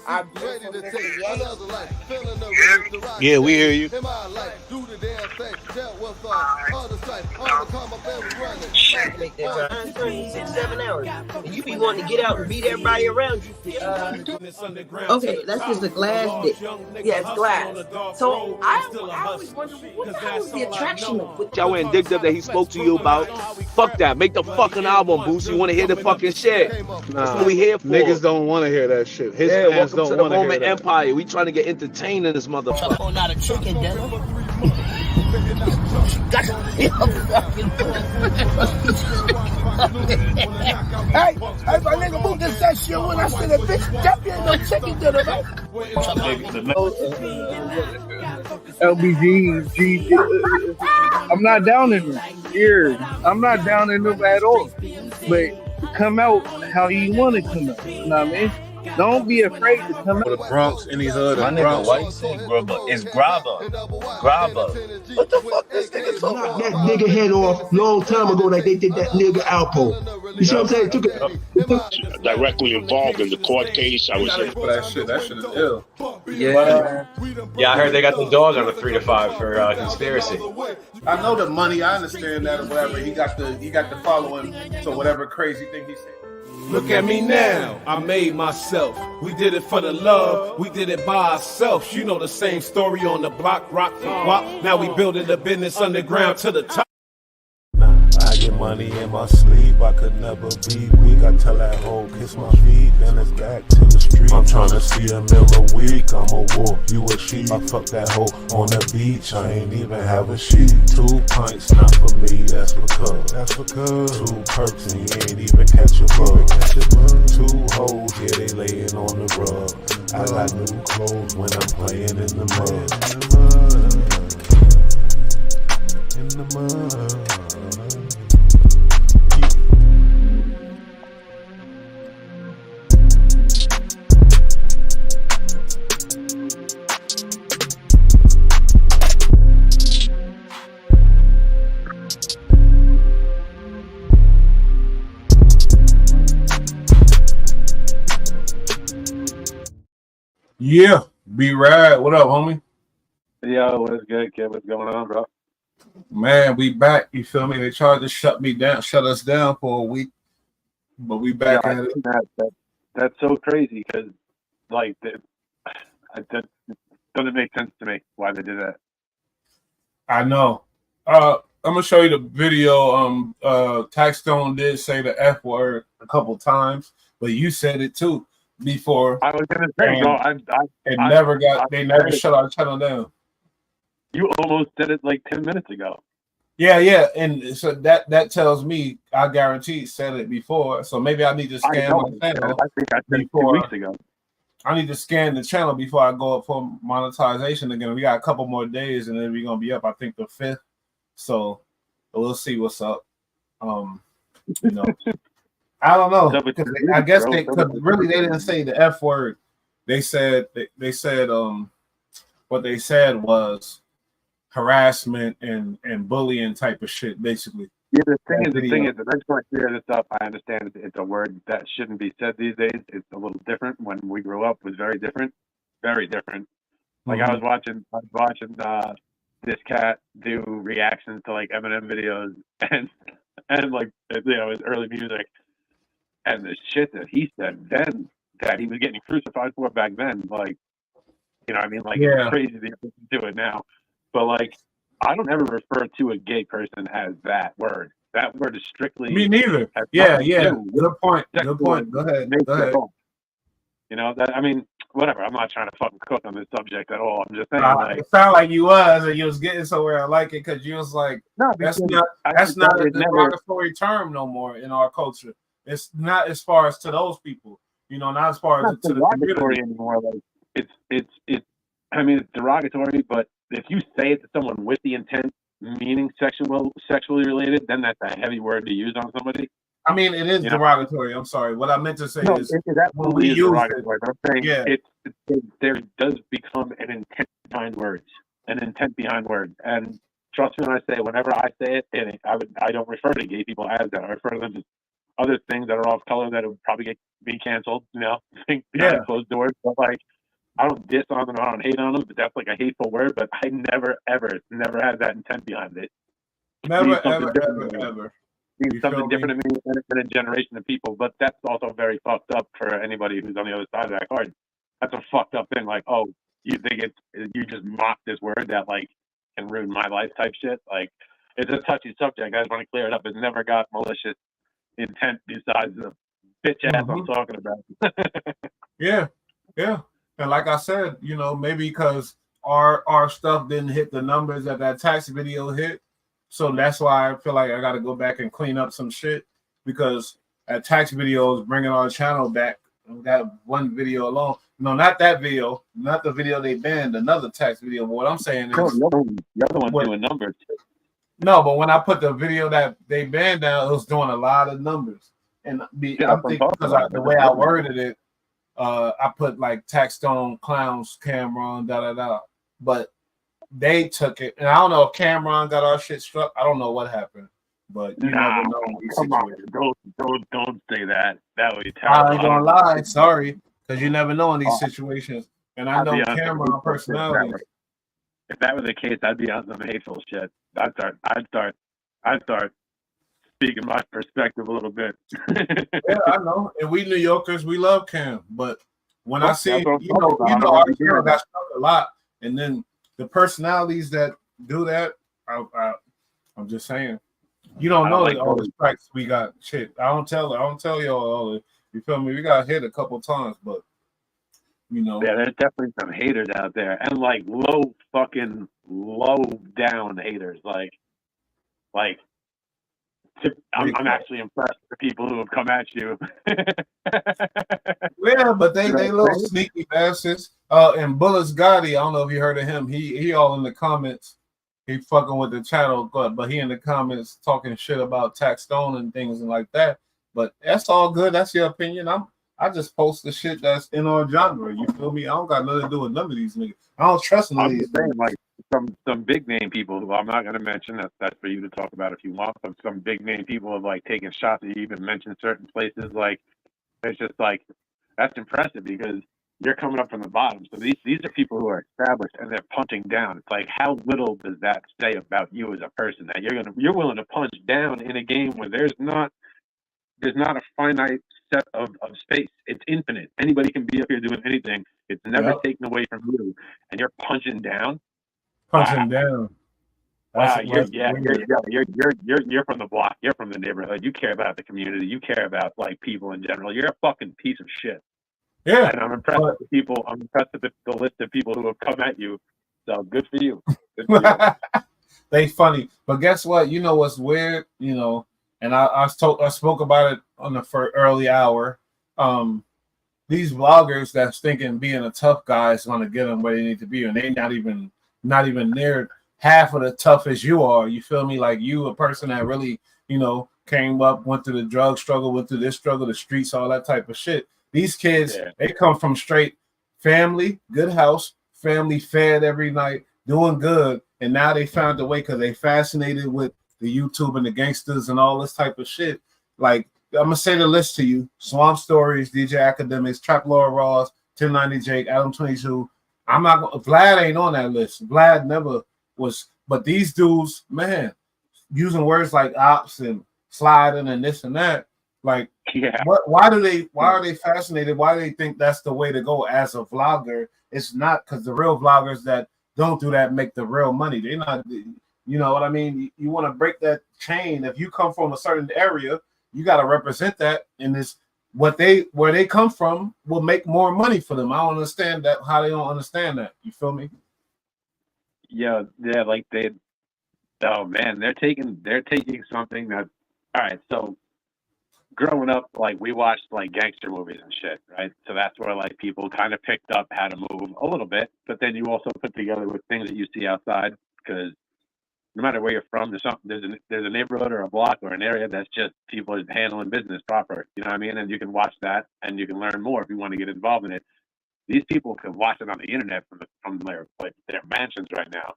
Our beautiful Mr. Yeah, we hear you. Make that time turn 6-7 hours. And you be wanting to get out and beat everybody around you. Okay, that's just a glass dick. Yeah, it's glass. So I always wonder what the hell is the attraction of Y'all went and digged up that he spoke to you about. Fuck that. Make the fucking album, Boost. You want to hear the fucking shit. That's what we here for. Niggas don't want to hear that shit. His Yeah, fans welcome don't to the want to hear Roman that. Empire. We trying to get entertained in this motherfucker. Oh, not a chicken dinner. Hey, my nigga, move this that shit when I said that bitch. That ain't no chicken dinner, man. LBG, I'm not down in them. Here, I'm not down in them at all. But come out how you want to come out. You know what I mean? Don't be afraid to come out. The Bronx, any hood My of nigga, Bronx. why you saying grubber? It's grabber. Grabber. What the fuck this nigga talking Knocked that about? nigga head off long time ago like they did that nigga Alpo. You see what I'm saying? Took it. Directly involved in the court case. I was For that shit is ill. Yeah. Yeah, I heard they got the dog on a 3 to 5 for conspiracy. I know the money. I understand that or whatever. He got the following. So whatever crazy thing he said. Look at me now, I made myself. We did it for the love, we did it by ourselves. You know the same story on the block, rock for guap. Now we building the business underground to the top. I get money in my sleep, I could never be weak. I tell that hoe, kiss my feet, then it's back to the street. I'm tryna see a meal a week, I'm a wolf, you a sheep. I fuck that hoe on the beach, I ain't even have a sheet. 2 pints, not for me, that's because 2 perks and you ain't even catch a bug. 2 hoes, yeah, they laying on the rug. I got new clothes when I'm playing in the mud. In the mud. Yeah, be rad. What up, homie? Yo, what's good, kid? What's going on, bro? Man, we back. You feel me? They tried to shut us down for a week, but we back Yeah, at it. that's so crazy because, like, that doesn't make sense to me why they did that. I know. I'm gonna show you the video. Taxstone did say the F word a couple times, but you said it too before. I was gonna say, bro, they never shut our channel down. You almost said it like 10 minutes ago. Yeah, and so that tells me I guarantee said it before. So maybe I need to scan my channel. I think I said it 2 weeks ago. I need to scan the channel before I go up for monetization again. We got a couple more days, and then we're gonna be up. I think the 5th. So we'll see what's up. You know, I don't know because I guess because really they didn't say the F word. They said what they said was harassment and bullying type of shit, basically. Yeah, the thing is, the next time I clear this up, I understand it's a word that shouldn't be said these days. It's a little different. When we grew up, it was very different, very different. Like I was watching this cat do reactions to like Eminem videos and like his early music, and the shit that he said then that he was getting crucified for back then, like I mean, like it's crazy to do it now, but like. I don't ever refer to a gay person as that word. That word is strictly me neither. Yeah. Good point. Good point. Go ahead. You know that. I mean, whatever. I'm not trying to fucking cook on this subject at all. I'm just saying. It sounded like you was, and you was getting somewhere. I like it because you was like, no, that's not a derogatory term no more in our culture. It's not as far as to those people. Not as far as to the community anymore. Like it's. I mean, it's derogatory, but if you say it to someone with the intent, meaning sexually related, then that's a heavy word to use on somebody. I mean, it is You know? derogatory. I'm sorry. What I meant to say No, is it when we absolutely is use it, derogatory. But I'm saying yeah, there does become an intent behind words, and trust me when I say, whenever I say it, and I don't refer to gay people as that. I refer to them as other things that are off color that would probably be canceled. You know, behind yeah, closed doors. But like, I don't diss on them, I don't hate on them. But that's like a hateful word. But I never had that intent behind it. It never, means something ever, different. ever, To me. ever. It means You something feel me? different to me than a generation of people. But that's also very fucked up for anybody who's on the other side of that card. That's a fucked up thing. Like, oh, you think you just mock this word that like can ruin my life type shit. Like, it's a touchy subject. I just want to clear it up. It's never got malicious intent besides the bitch ass I'm talking about. Yeah, yeah. And like I said, you know, maybe because our stuff didn't hit the numbers that tax video hit, so that's why I feel like I got to go back and clean up some shit because that tax video is bringing our channel back. We got one video alone. No, not that video, not the video they banned. Another tax video. But what I'm saying is, the other one doing numbers. No, but when I put the video that they banned down, it was doing a lot of numbers. And I'm thinking because the way I worded it, I put like Taxstone Clowns, Cameron, da. But they took it, and I don't know if Cameron got our shit struck. I don't know what happened, but you never know. Come on, don't say that. That would be terrible. I ain't gonna lie, sorry, because you never know in these situations. And I know Cameron personality. If that was the case, I'd be on some hateful shit. I'd start speaking my perspective a little bit. Yeah, I know. And we New Yorkers, we love Cam. But when I see, you know, our hero got struck a lot, and then the personalities that do that, I'm just saying, you don't know all the strikes we got. Shit, I don't tell y'all all the. You feel me? We got hit a couple times, but you know. Yeah, there's definitely some haters out there, and like low down haters. Like I'm actually impressed with the people who have come at you. Yeah, but they little sneaky bastards. And Bullets Gotti, I don't know if you heard of him. He all in the comments. He fucking with the channel, but he in the comments talking shit about Taxstone and things and like that. But that's all good. That's your opinion. I just post the shit that's in our genre. You feel me? I don't got nothing to do with none of these niggas. I don't trust none of these. Saying, like some big name people who I'm not going to mention. That's for you to talk about if you want. But some big name people have like taken shots at you, even mentioned certain places. Like it's just like that's impressive because you're coming up from the bottom. So these are people who are established and they're punching down. It's like how little does that say about you as a person that you're willing to punch down in a game where there's not a finite set of space. It's infinite. Anybody can be up here doing anything. It's never taken away from you, and you're punching down. Down. Wow, you're from the block. You're from the neighborhood. You care about the community. You care about like people in general. You're a fucking piece of shit. Yeah, and I'm impressed with the people. I'm impressed with the list of people who have come at you. So good for you. Good for you. They funny, but guess what? You know what's weird? You know, and I spoke about it on the early hour. These vloggers that's thinking being a tough guy is going to get them where they need to be, and they not even near half of the tough as you are. You feel me? Like you, a person that really, you know, came up, went through the drug struggle, went through this struggle, the streets, all that type of shit. These kids, they come from straight family, good house, family fed every night, doing good, and now they found a way because they fascinated with the YouTube and the gangsters and all this type of shit. Like, I'm gonna say the list to you: Swamp Stories, DJ Academics, Trap Law Ross, 1090 Jake, Adam 22. I'm not gonna. Vlad ain't on that list. Vlad never was. But these dudes, man, using words like ops and sliding and this and that. Like, why are they fascinated? Why do they think that's the way to go as a vlogger? It's not, because the real vloggers that don't do that make the real money. They're not, you know what I mean? You want to break that chain. If you come from a certain area, you got to represent that. And this where they come from will make more money for them. I don't understand that, how they don't understand that. You feel me? Yeah, like oh man, they're taking something that, all right, so growing up, like we watched like gangster movies and shit, right? So that's where like people kind of picked up how to move a little bit, but then you also put together with things that you see outside, because no matter where you're from, there's a neighborhood or a block or an area that's just people are handling business proper. You know what I mean? And you can watch that and you can learn more if you want to get involved in it. These people can watch it on the internet from their mansions right now,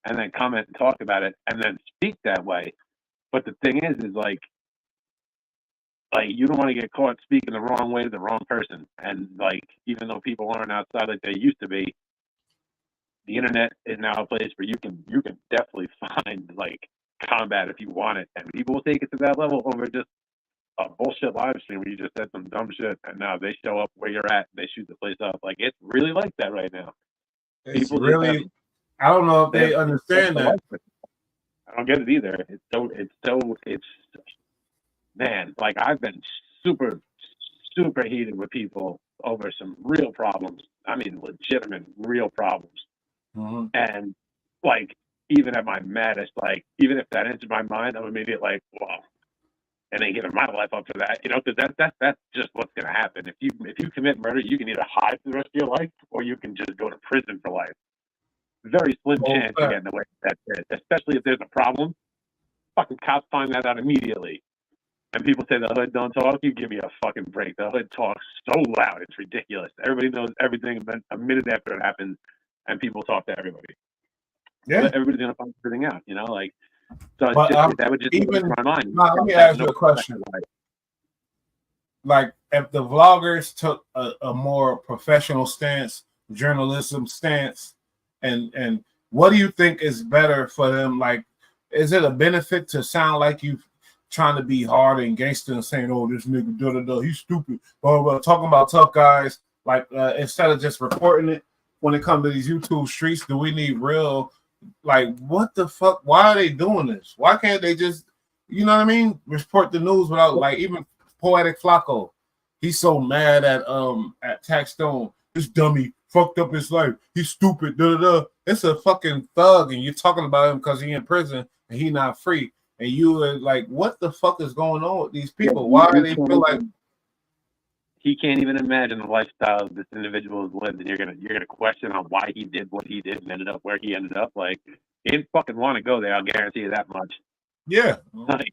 and then comment and talk about it, and then speak that way. But the thing is like you don't want to get caught speaking the wrong way to the wrong person. And like, even though people aren't outside like they used to be, the internet is now a place where you can definitely find like combat if you want it, and people will take it to that level over just a bullshit live stream where you just said some dumb shit, and now they show up where you're at, they shoot the place up. Like, it's really like that right now. It's People really, I don't know if they understand that. I don't get it either. It's man, like, I've been super heated with people over some real problems. I mean, legitimate, real problems. Mm-hmm. And like, even at my maddest, like, even if that enters my mind, I'm immediately like, well, and ain't giving my life up for that, you know, because that's just what's gonna happen. If you commit murder, you can either hide for the rest of your life, or you can just go to prison for life. Very slim chance of getting away with that shit, especially if there's a problem. Fucking cops find that out immediately. And people say the hood don't talk. You give me a fucking break. The hood talks so loud, it's ridiculous. Everybody knows everything a minute after it happens, and people talk to everybody. Yeah, so everybody's gonna find everything out, you know, like. So it's but just, that would just even my mind. let me ask you a question. Like, if the vloggers took a more professional stance, journalism stance, and what do you think is better for them? Like, is it a benefit to sound like you trying to be hard and gangster and saying, "Oh, this nigga, da da da, he's stupid," or talking about tough guys? Like, instead of just reporting it, when it comes to these YouTube streets, do we need real? Like, what the fuck? Why are they doing this? Why can't they just, you know what I mean, report the news without, like, even Poetic Flacco? He's so mad at Tax Stone. This dummy fucked up his life. He's stupid. Da da da. It's a fucking thug, and you're talking about him because he's in prison and he's not free. And you are like, what the fuck is going on with these people? Why do they feel like he can't even imagine the lifestyle this individual has lived, and you're gonna question on why he did what he did and ended up where he ended up? Like, he didn't fucking want to go there. I'll guarantee you that much. Yeah. Like,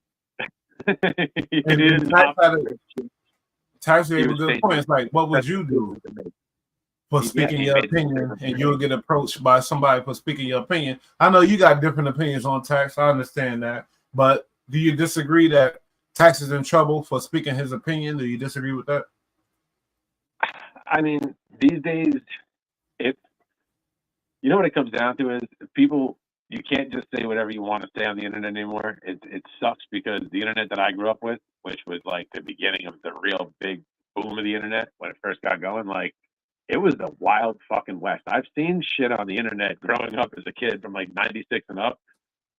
Tyson made a good point. It's like, what would you do for speaking your opinion, and you'll get approached by somebody for speaking your opinion? I know you got different opinions on Tax. I understand that, but do you disagree that Tax is in trouble for speaking his opinion? Do you disagree with that? I mean, these days, you know what it comes down to is people. You can't just say whatever you want to say on the internet anymore. It sucks because the internet that I grew up with, which was like the beginning of the real big boom of the internet when it first got going, like, it was the wild fucking west. I've seen shit on the internet growing up as a kid from like 96 and up,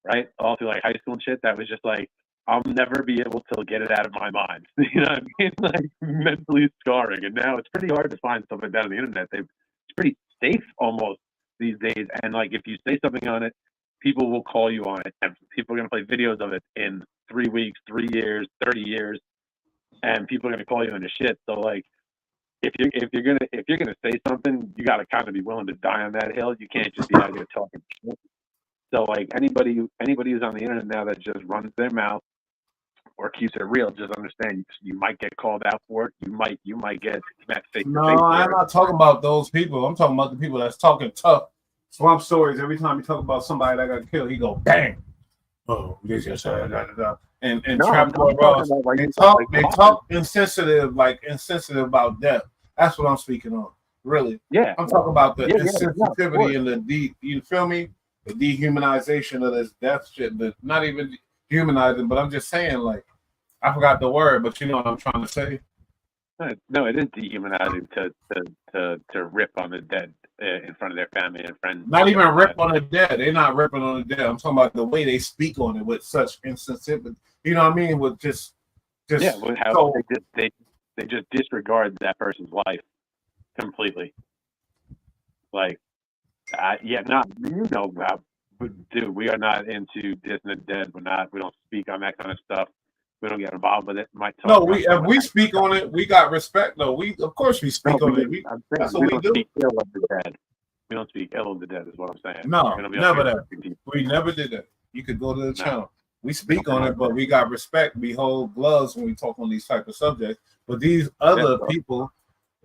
right? All through like high school and shit. That was just like, I'll never be able to get it out of my mind. You know what I mean? Like, mentally scarring. And now it's pretty hard to find stuff like that on the internet. It's pretty safe almost these days. And like, if you say something on it, people will call you on it, and people are going to play videos of it in 3 weeks, 3 years, 30 years, and people are going to call you on the shit. So like, if you're gonna say something, you got to kind of be willing to die on that hill. You can't just be out here talking shit. So like, anybody who's on the internet now that just runs their mouth or keeps it real, just understand you might get called out for it. You might get met face to face. No, I'm not talking about those people. I'm talking about the people that's talking tough. Swamp stories. Every time you talk about somebody that got killed, he go bang. Oh, this just and Trap Boy Ross. They talk insensitive about death. That's what I'm speaking on. Really. Yeah. I'm talking about the insensitivity and the you feel me? The dehumanization of this death shit. Not even humanizing, but I'm just saying, like, I forgot the word, but you know what I'm trying to say. No, it is dehumanizing to rip on the dead in front of their family and friends. Not even rip on the dead. They're not ripping on the dead. I'm talking about the way they speak on it with such insensitivity. You know what I mean? With just yeah, with how they just disregard that person's life completely. Like, you know, dude, we are not into dissing the dead. We don't speak on that kind of stuff. We don't get involved with it. If we speak on it, we got respect. Though of course we speak on it. That's what we do. Speak ill of the dead. We don't speak ill of the dead, is what I'm saying. No, never that. We never did that. You could go to the channel. We speak on it, but we got respect. We hold gloves when we talk on these type of subjects. But these other people,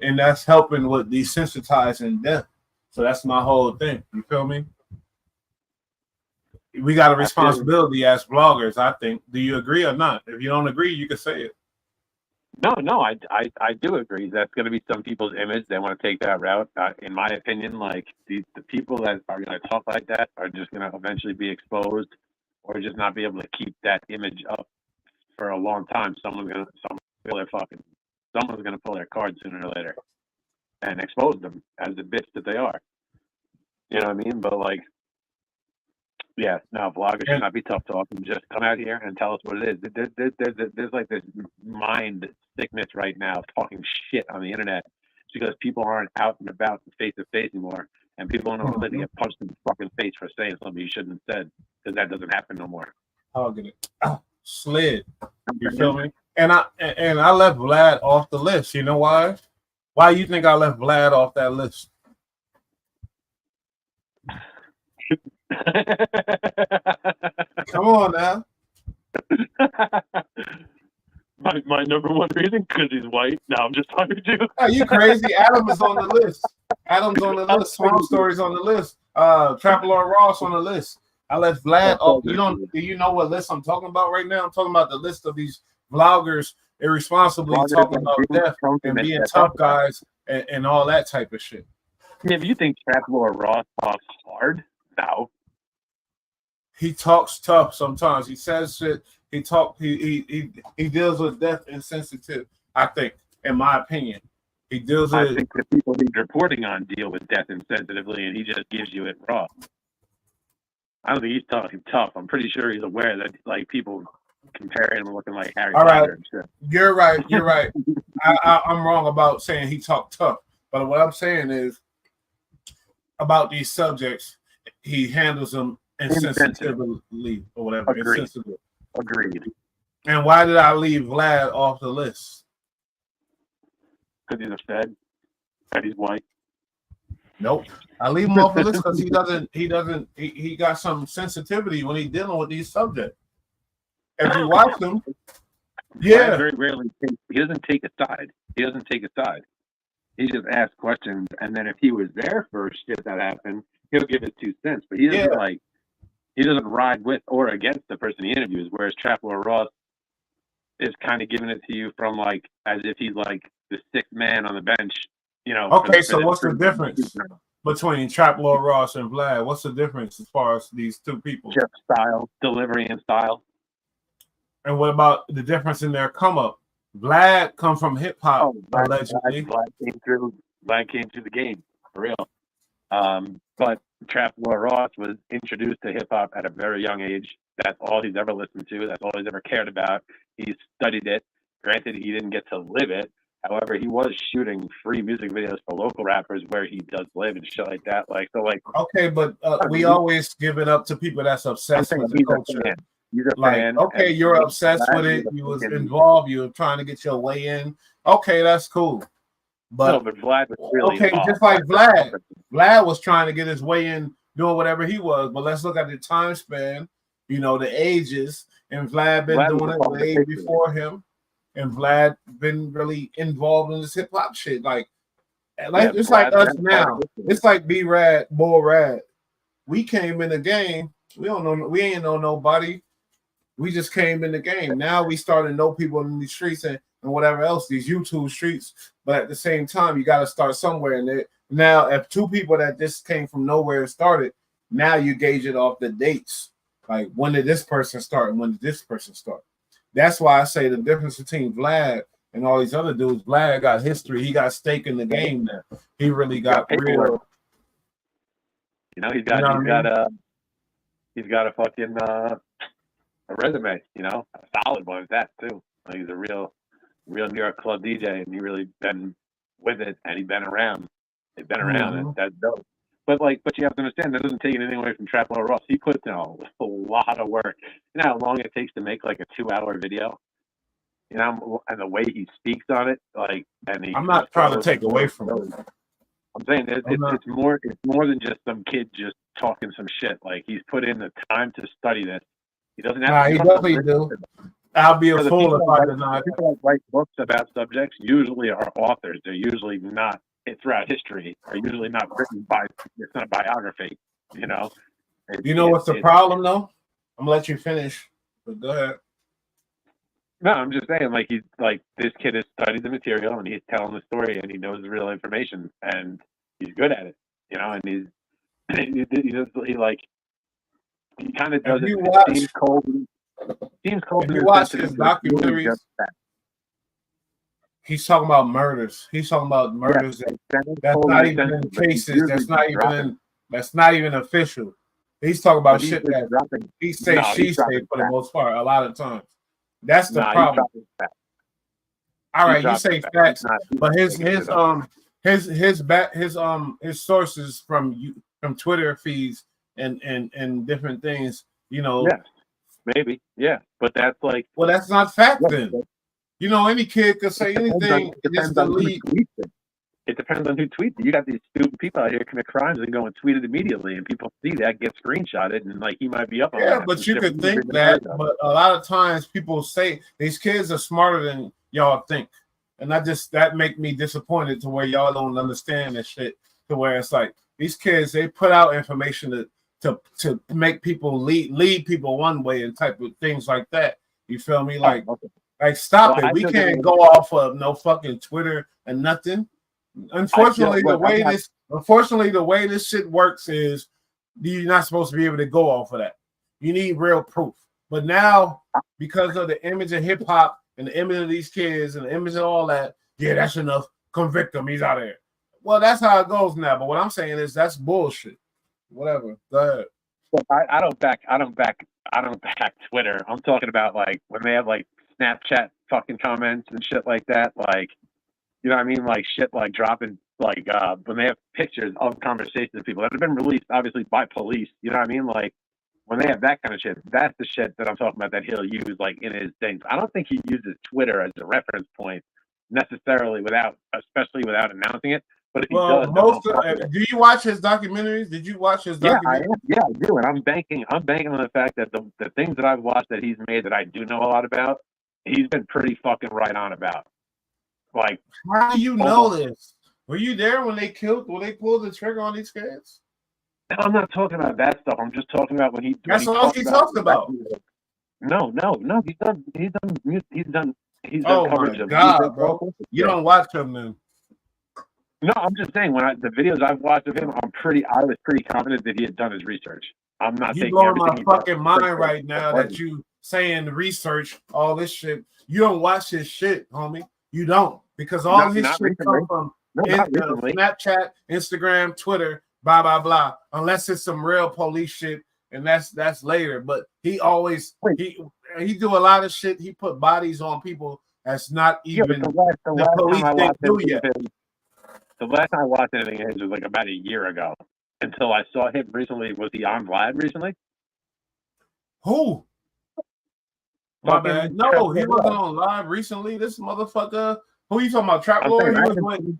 and that's helping with desensitizing death. So that's my whole thing. You feel me? We got a responsibility as bloggers, I think. Do you agree or not? If you don't agree, you can say it. No, I do agree. That's going to be some people's image. They want to take that route. In my opinion, like the people that are going to talk like that are just going to eventually be exposed, or just not be able to keep that image up for a long time. Someone's going to pull their card sooner or later and expose them as the bitch that they are. You know what I mean? But like, yeah, no, vloggers should not be tough talk and just come out here and tell us what it is. There's like this mind sickness right now talking shit on the internet because people aren't out and about face to face anymore, and people don't know to get punched in the fucking face for saying something you shouldn't have said, because that doesn't happen no more. I'll get it. Slid. You feel me? And I left Vlad off the list. You know why? Why you think I left Vlad off that list? Come on now. My number one reason, because he's white. No, I'm just talking to you. Are you crazy? Adam is on the list. Adam's on the list. Swamp Story's on the list. Trapalore Ross on the list. I left Vlad off. Do you know what list I'm talking about right now? I'm talking about the list of these vloggers irresponsibly talking about death and being tough guys and all that type of shit. If you think Trapalore Ross talks hard, no. He talks tough sometimes. He says shit. He deals with death insensitive. I think, in my opinion, he deals with. I think the people he's reporting on deal with death insensitively, and he just gives you it raw. I don't think he's talking tough. I'm pretty sure he's aware that like people compare him looking like Harry Potter and shit. You're right. You're right. I'm wrong about saying he talked tough, but what I'm saying is about these subjects, he handles them insensitively or whatever. Agreed. And why did I leave Vlad off the list? Because he's a Fed and he's white. Nope. I leave him off the list because he got some sensitivity when he's dealing with these subjects. If you watch him, yeah. Very rarely he doesn't take a side. He just asks questions, and then if he was there for shit that happened, he'll give his 2 cents. But he doesn't he doesn't ride with or against the person he interviews. Whereas Trapalore Ross is kind of giving it to you from like as if he's like the 6th man on the bench. You know. Okay, so what's the difference between Trapalore Ross and Vlad? What's the difference as far as these two people? Just style, delivery, and style. And what about the difference in their come up? Vlad come from hip hop, allegedly. Vlad came through the game for real. But Trapalore Ross was introduced to hip hop at a very young age. That's all he's ever listened to. That's all he's ever cared about. He studied it. Granted, he didn't get to live it. However, he was shooting free music videos for local rappers where he does live and shit like that. Okay, but we always give it up to people that's obsessed with the culture. He's a fan. Okay, you're obsessed with it. You was involved. You were trying to get your way in. Okay, that's cool. But Vlad was really involved. Just like Vlad. Vlad was trying to get his way in doing whatever he was. But let's look at the time span, the ages. And Vlad been doing it way before him. And Vlad been really involved in this hip hop shit. It's like us now. It's like B-Rad, Bull Rad. We came in the game. We ain't know nobody. We just came in the game. Now we starting to know people in these streets and whatever else, these YouTube streets. But at the same time, you got to start somewhere. And now, if two people that just came from nowhere and started, now you gauge it off the dates. Like, when did this person start and when did this person start? That's why I say the difference between Vlad and all these other dudes. Vlad got history. He got stake in the game now. He really got real. He's got a fucking a resume, a solid one at that too. He's a real New York club DJ, and he really been with it, and he's been around. They've been around, and that's dope. But you have to understand that doesn't take anything away from Trapalore Ross. He puts in a lot of work. You know how long it takes to make like a 2-hour video, and the way he speaks on it, I'm not trying to take away from it. I'm saying it's more than just some kid just talking some shit. Like he's put in the time to study this. He doesn't have Nah, to. he definitely do. I'll be a The fool if I people deny that. that write books about subjects usually are authors. They're usually not throughout history. Are usually not written by. It's not a biography. You know. You know what's the problem though? I'm gonna let you finish, but go ahead. No, I'm just saying, like he's like this kid has studied the material and he's telling the story and he knows the real information and he's good at it, you know. And he kind of does it. It seems cold. Seems cold. If you watch his documentaries, he's talking about murders. He's talking about murders that's not even in cases. That's not even official. He's talking about shit that he say she say for the most part. A lot of times, that's the problem. All right, you say facts, but his sources from Twitter feeds and different things. You know. Yeah, maybe. Yeah, but that's like. Well, that's not fact then. You know, any kid could say anything. It depends on who tweets it. You got these stupid people out here commit crimes and go and tweet it immediately, and people see that, get screenshotted, and like he might be up on that. Yeah, but you could think that, but a lot of times people say these kids are smarter than y'all think, and that make me disappointed to where y'all don't understand this shit. To where it's like these kids, they put out information to make people lead people one way and type of things like that. You feel me? Like stop it. We can't go off of no fucking Twitter and nothing. Unfortunately, the way this shit works is you're not supposed to be able to go off of that. You need real proof. But now, because of the image of hip hop and the image of these kids and the image of all that, yeah, that's enough. Convict him. He's out of here. Well, that's how it goes now. But what I'm saying is that's bullshit. Whatever. Go ahead. I don't back Twitter. I'm talking about like when they have like Snapchat fucking comments and shit like that. Like, you know what I mean? Like shit like dropping like when they have pictures of conversations with people that have been released obviously by police. You know what I mean? Like when they have that kind of shit, that's the shit that I'm talking about that he'll use like in his things. I don't think he uses Twitter as a reference point necessarily especially without announcing it. But if he does, do you watch his documentaries? Did you watch his documentaries? Yeah, I do, and I'm banking on the fact that the things that I've watched that he's made that I do know a lot about, he's been pretty fucking right on about. Like, how do you know this? Were you there when they pulled the trigger on these kids? I'm not talking about that stuff. I'm just talking about when he. That's all he talks about. No. He's done Oh coverage my of God, music, bro! You don't watch him then. No, I'm just saying when the videos I've watched of him, I was pretty confident that he had done his research. I'm not taking blowing my everything fucking mind right now that you saying research all this shit. You don't watch his shit, homie. You don't, because all his shit comes from Snapchat, Instagram, Twitter, blah blah blah. Unless it's some real police shit, and that's later. But he always he do a lot of shit. He put bodies on people that's not even the police didn't do yet. The last time I watched anything of his was like about a year ago. Until I saw him recently. Was he on Vlad recently? Who? My bad. No, he wasn't on live recently. This motherfucker. Who you talking about? Trap Lord?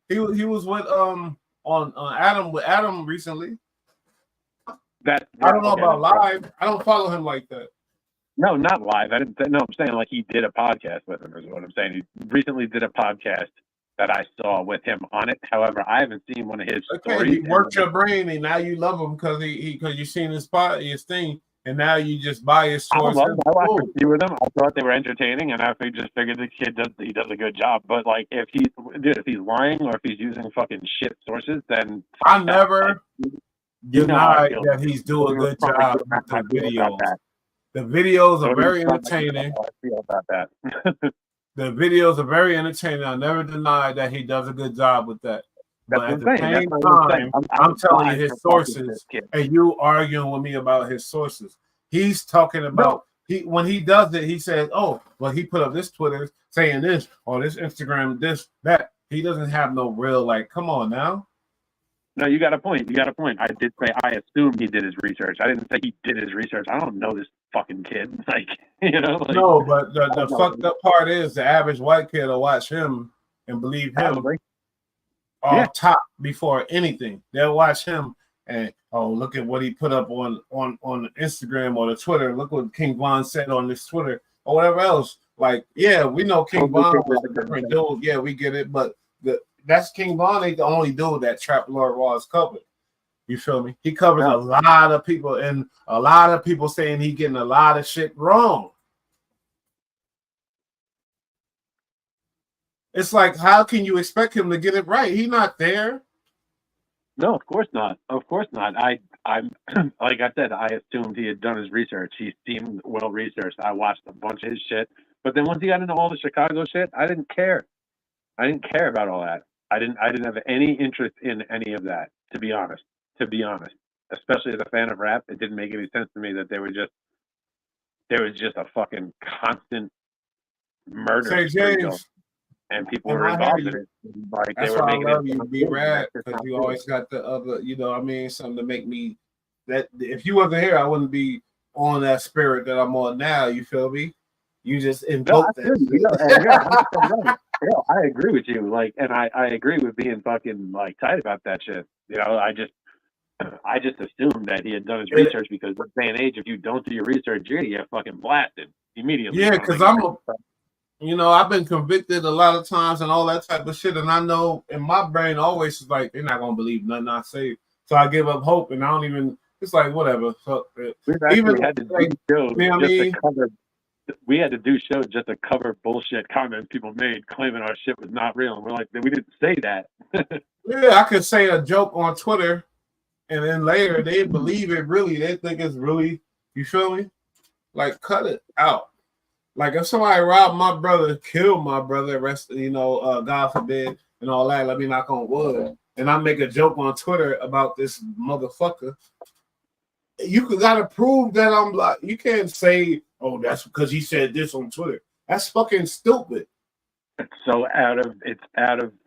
He was with on Adam recently. I don't know about live. I don't follow him like that. No, not live. I didn't. No, I'm saying like he did a podcast with him. Is what I'm saying. He recently did a podcast that I saw with him on it. However, I haven't seen one of his stories. He worked your brain, and now you love him because you seen his thing, and now you just buy his source. I watched a few of them. I thought they were entertaining, and I just figured the kid does a good job. But like, if he's lying or if he's using fucking shit sources, then I never deny that he's doing a good job with the videos. The videos are very entertaining. I feel about that. The videos are very entertaining. I never deny that he does a good job with that. But at the same time, I'm telling you his sources, and you arguing with me about his sources. He's talking about when he does it, he says, "Oh, well, he put up this Twitter saying this or this Instagram, this that." He doesn't have no real come on now. No, you got a point. I did say I assume he did his research. I didn't say he did his research. I don't know this fucking kid. No, but the fucked up part is the average white kid will watch him and believe him. off top before anything. They'll watch him and look at what he put up on the Instagram or the Twitter. Look what King Von said on this Twitter or whatever else. Like, yeah, we know King Von was a different dude. Yeah, we get it, but that's King Von ain't the only dude that Trap Lord was covered. You feel me? He covers a lot of people, and a lot of people saying he getting a lot of shit wrong. It's like, how can you expect him to get it right? He's not there. No, of course not. Of course not. I'm like I said, I assumed he had done his research. He seemed well researched. I watched a bunch of his shit, but then once he got into all the Chicago shit, I didn't care. I didn't care about all that. I didn't have any interest in any of that, to be honest. Especially as a fan of rap, it didn't make any sense to me that there was just a fucking constant murder Say, spree James, going, and people and were I involved hear in you. it. Like That's they were why I making love it. you, be rad, because you always got the other, you know what I mean, something to make me, that if you wasn't here, I wouldn't be on that spirit that I'm on now, you feel me? You just invoked that shit. I agree with you. Like, and I agree with being fucking like tight about that shit. You know, I just assumed that he had done his research, because in this day and age, if you don't do your research, you're gonna get fucking blasted immediately. Yeah, because I've been convicted a lot of times and all that type of shit, and I know in my brain always is like, they're not gonna believe nothing I say, so I give up hope, and I don't even. It's like whatever. Fuck it. We've actually had to like, do shows you know what I just mean? to cover. We had to do shows just to cover bullshit comments people made claiming our shit was not real, and we're like, we didn't say that. Yeah, I could say a joke on Twitter, and then later they believe it really. They think it's really. You feel me? Like, cut it out. Like, if somebody robbed my brother, killed my brother, God forbid, and all that, let me knock on wood, and I make a joke on Twitter about this motherfucker, you gotta prove that I'm like, you can't say, oh, that's because he said this on Twitter. That's fucking stupid. So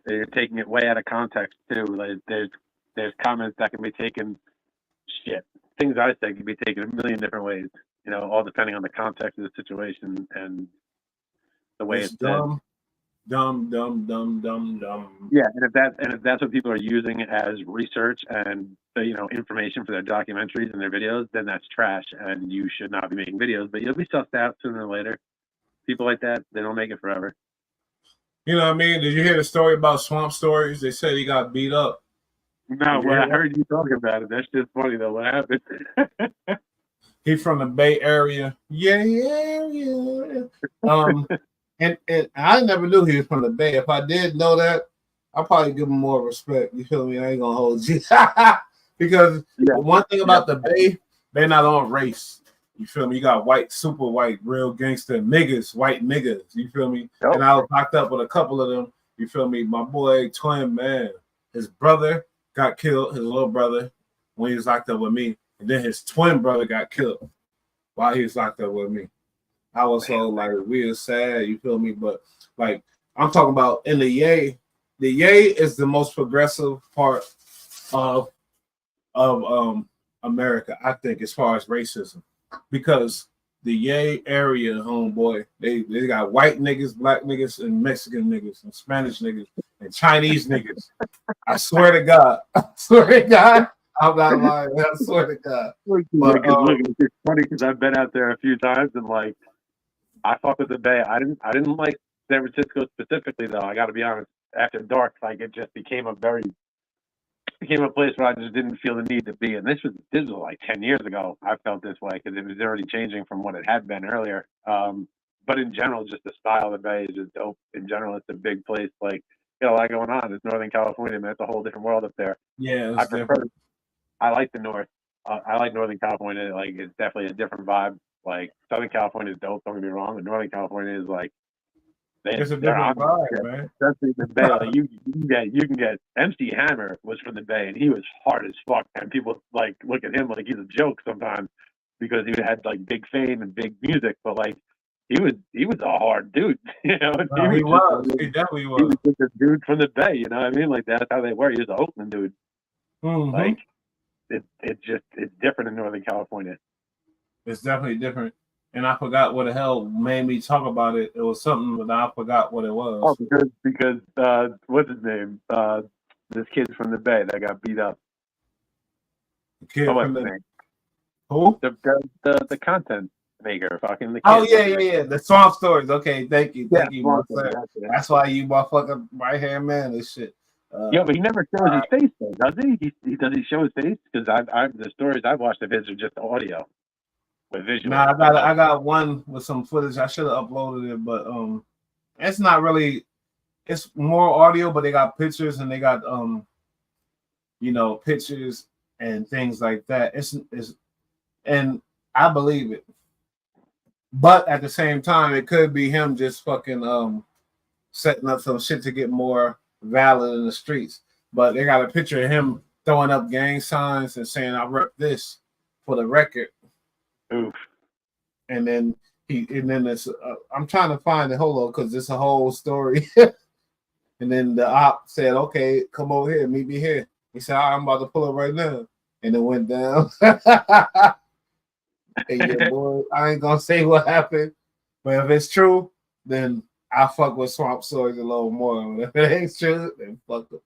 they're taking it way out of context too. Like, there's comments that can be taken, things I say can be taken a million different ways, you know, all depending on the context of the situation and the way it's dumb. Yeah, and if that's what people are using as research and information for their documentaries and their videos, then that's trash, and you should not be making videos. But you'll be sussed out sooner or later. People like that, they don't make it forever. You know what I mean? Did you hear the story about Swamp Stories? They said he got beat up. No, well, I heard you talking about it. That's just funny though. What happened? He's from the Bay Area. Yeah. And I never knew he was from the Bay. If I did know that, I'd probably give him more respect. You feel me? I ain't gonna hold you. Because one thing about the Bay, they're not on race. You feel me? You got white, super white, real gangster niggas, white niggas. You feel me? Yep. And I was locked up with a couple of them. You feel me? My boy, twin, man, his brother got killed, his little brother, when he was locked up with me. And then his twin brother got killed while he was locked up with me. I was so like weird, sad, you feel me? But like, I'm talking about in the Yay is the most progressive part of America, I think, as far as racism. Because the Yay area, homeboy, they got white niggas, black niggas, and Mexican niggas, and Spanish niggas, and Chinese niggas. I swear to God. I'm not lying. I swear to God. Look, it's funny because I've been out there a few times, and like, I fuck with the Bay. I didn't like San Francisco specifically, though. I got to be honest. After dark, like, it just became a place where I just didn't feel the need to be. And this was like 10 years ago. I felt this way because it was already changing from what it had been earlier. But in general, just the style of the Bay is just dope. In general, it's a big place. Like, a lot going on. It's Northern California, man. It's a whole different world up there. Yeah, I like the North. I like Northern California. Like, it's definitely a different vibe. Like, Southern California is dope. Don't get me wrong. But Northern California is like, it's a different vibe, man. Especially the Bay. Like, you can get MC Hammer was from the Bay, and he was hard as fuck. And people like look at him like he's a joke sometimes because he had like big fame and big music. But like, he was a hard dude. You know, he definitely was. He was just a dude from the Bay. You know what I mean? Like, that's how they were. He was an Oakland dude. Mm-hmm. Like, it's different in Northern California. It's definitely different. And I forgot what the hell made me talk about it. It was something, but I forgot what it was. Oh, because what's his name? This kid from the Bay that got beat up. The kid what's from his the name? who? The content maker, fucking the kid. Oh yeah. The Swamp Stories. Okay, thank you, Yeah, Marcel. That's why you motherfucker right hand man this shit. Yeah, but he never shows his face though, does he? Does he show his face? Because the stories I've watched of his are just audio with visual. Nah, I got one with some footage. I should have uploaded it, but it's not really. It's more audio, but they got pictures and they got pictures and things like that. It's and I believe it, but at the same time, it could be him just fucking setting up some shit to get more valid in the streets. But they got a picture of him throwing up gang signs and saying, "I rep this for the record." Oof. And then it's I'm trying to find it. Hold on, because it's a whole story. And then the op said, "Okay, come over here, meet me here." He said, "I'm about to pull up right now," and it went down. Hey, yeah, boy, I ain't gonna say what happened, but if it's true, then I fuck with Swamp Stories a little more. If it ain't true, then fuck them.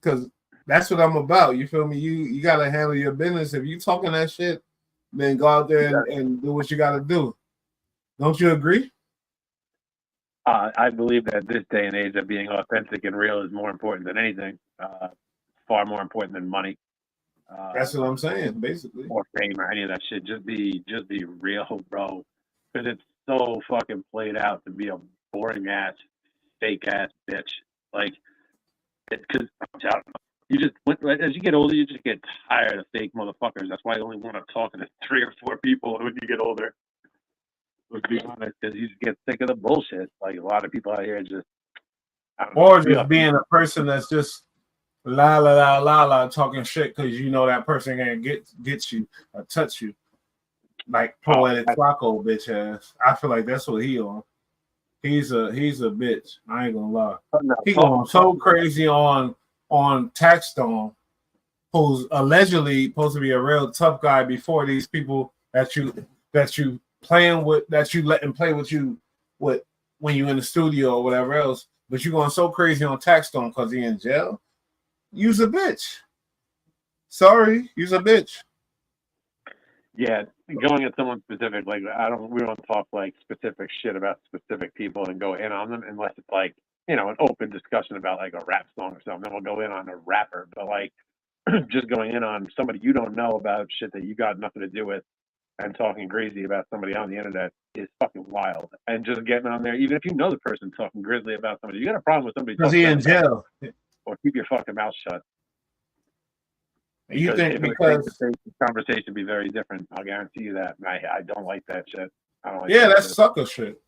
Because that's what I'm about. You feel me? You gotta handle your business. If you talking that shit, then go out there and do what you gotta do. Don't you agree? I believe that this day and age that being authentic and real is more important than anything. Far more important than money. That's what I'm saying, basically. Or fame or any of that shit. Just be real, bro. Because it's so fucking played out to be a boring ass, fake ass bitch. Like, because you just as you get older, you just get tired of fake motherfuckers. That's why you only want to talk to 3 or 4 people when you get older. Let's be honest, because you just get sick of the bullshit. Like a lot of people out here just, or just being a person that's just la la la la la talking shit because you know that person can't get you or touch you. Like Poetic Flacco bitch ass. I feel like that's what he on. He's a bitch. I ain't gonna lie. He going so crazy on Taxstone, who's allegedly supposed to be a real tough guy before these people that you playing with, that you letting play with you with when you in the studio or whatever else. But you going so crazy on Taxstone because he in jail. You's a bitch. Sorry, you's a bitch. Yeah, going at someone specific, like we don't talk like specific shit about specific people and go in on them unless it's like, an open discussion about like a rap song or something. Then we'll go in on a rapper, but like just going in on somebody you don't know about shit that you got nothing to do with and talking crazy about somebody on the internet is fucking wild. And just getting on there, even if you know the person talking grizzly about somebody, you got a problem with somebody because he in jail, or keep your fucking mouth shut. You think because the conversation would be very different. I'll guarantee you that. I don't like that shit. I don't like that's sucker shit.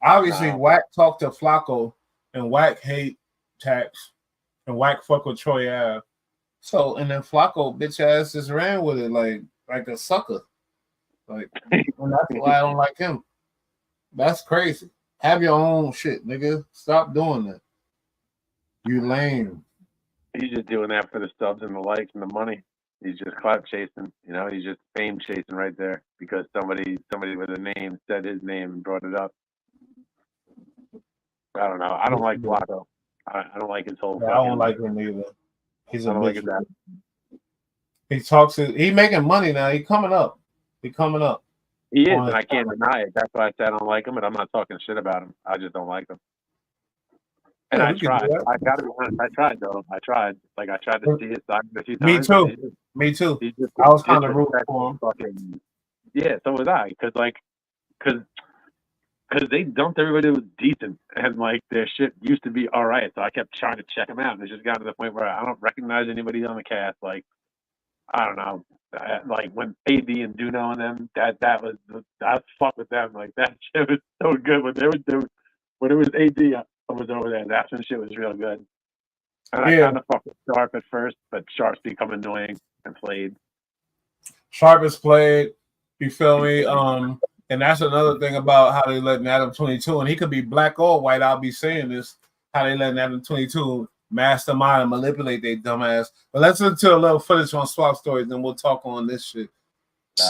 Obviously, Wack talked to Flacco and Wack hate Tax and Wack fuck with Troy Ave. So and then Flacco bitch ass just ran with it like a sucker. Like, and that's why I don't like him. That's crazy. Have your own shit, nigga. Stop doing that. You lame. He's just doing that for the subs and the likes and the money. He's just clout chasing. He's just fame chasing right there because somebody with a name said his name and brought it up. I don't know. I don't like Flacco. I don't like his whole. I don't like him either. He's a bitch. Like he talks. He making money now. He coming up. He is, and I can't deny it. That's why I said I don't like him, and I'm not talking shit about him. I just don't like him. And I tried. I gotta be honest. I tried though. I tried. Like I tried to see his side a few times. Me too. I was kind of rooting for him. Yeah, so was I. Because they dumped everybody that was decent, and like their shit used to be all right. So I kept trying to check them out, and it just got to the point where I don't recognize anybody on the cast. Like I don't know. Like when AD and Duno and them, that was I fuck with them. Like that shit was so good when when it was AD. I was over there. That's when shit was real good. And I kind of fucked with Sharp at first, but Sharp's become annoying and played. Sharp is played. You feel me? And that's another thing about how they letting Adam 22, and he could be black or white. I'll be saying this: how they letting Adam 22 mastermind and manipulate their dumbass. But let's listen to a little footage on Swap Stories, then we'll talk on this shit.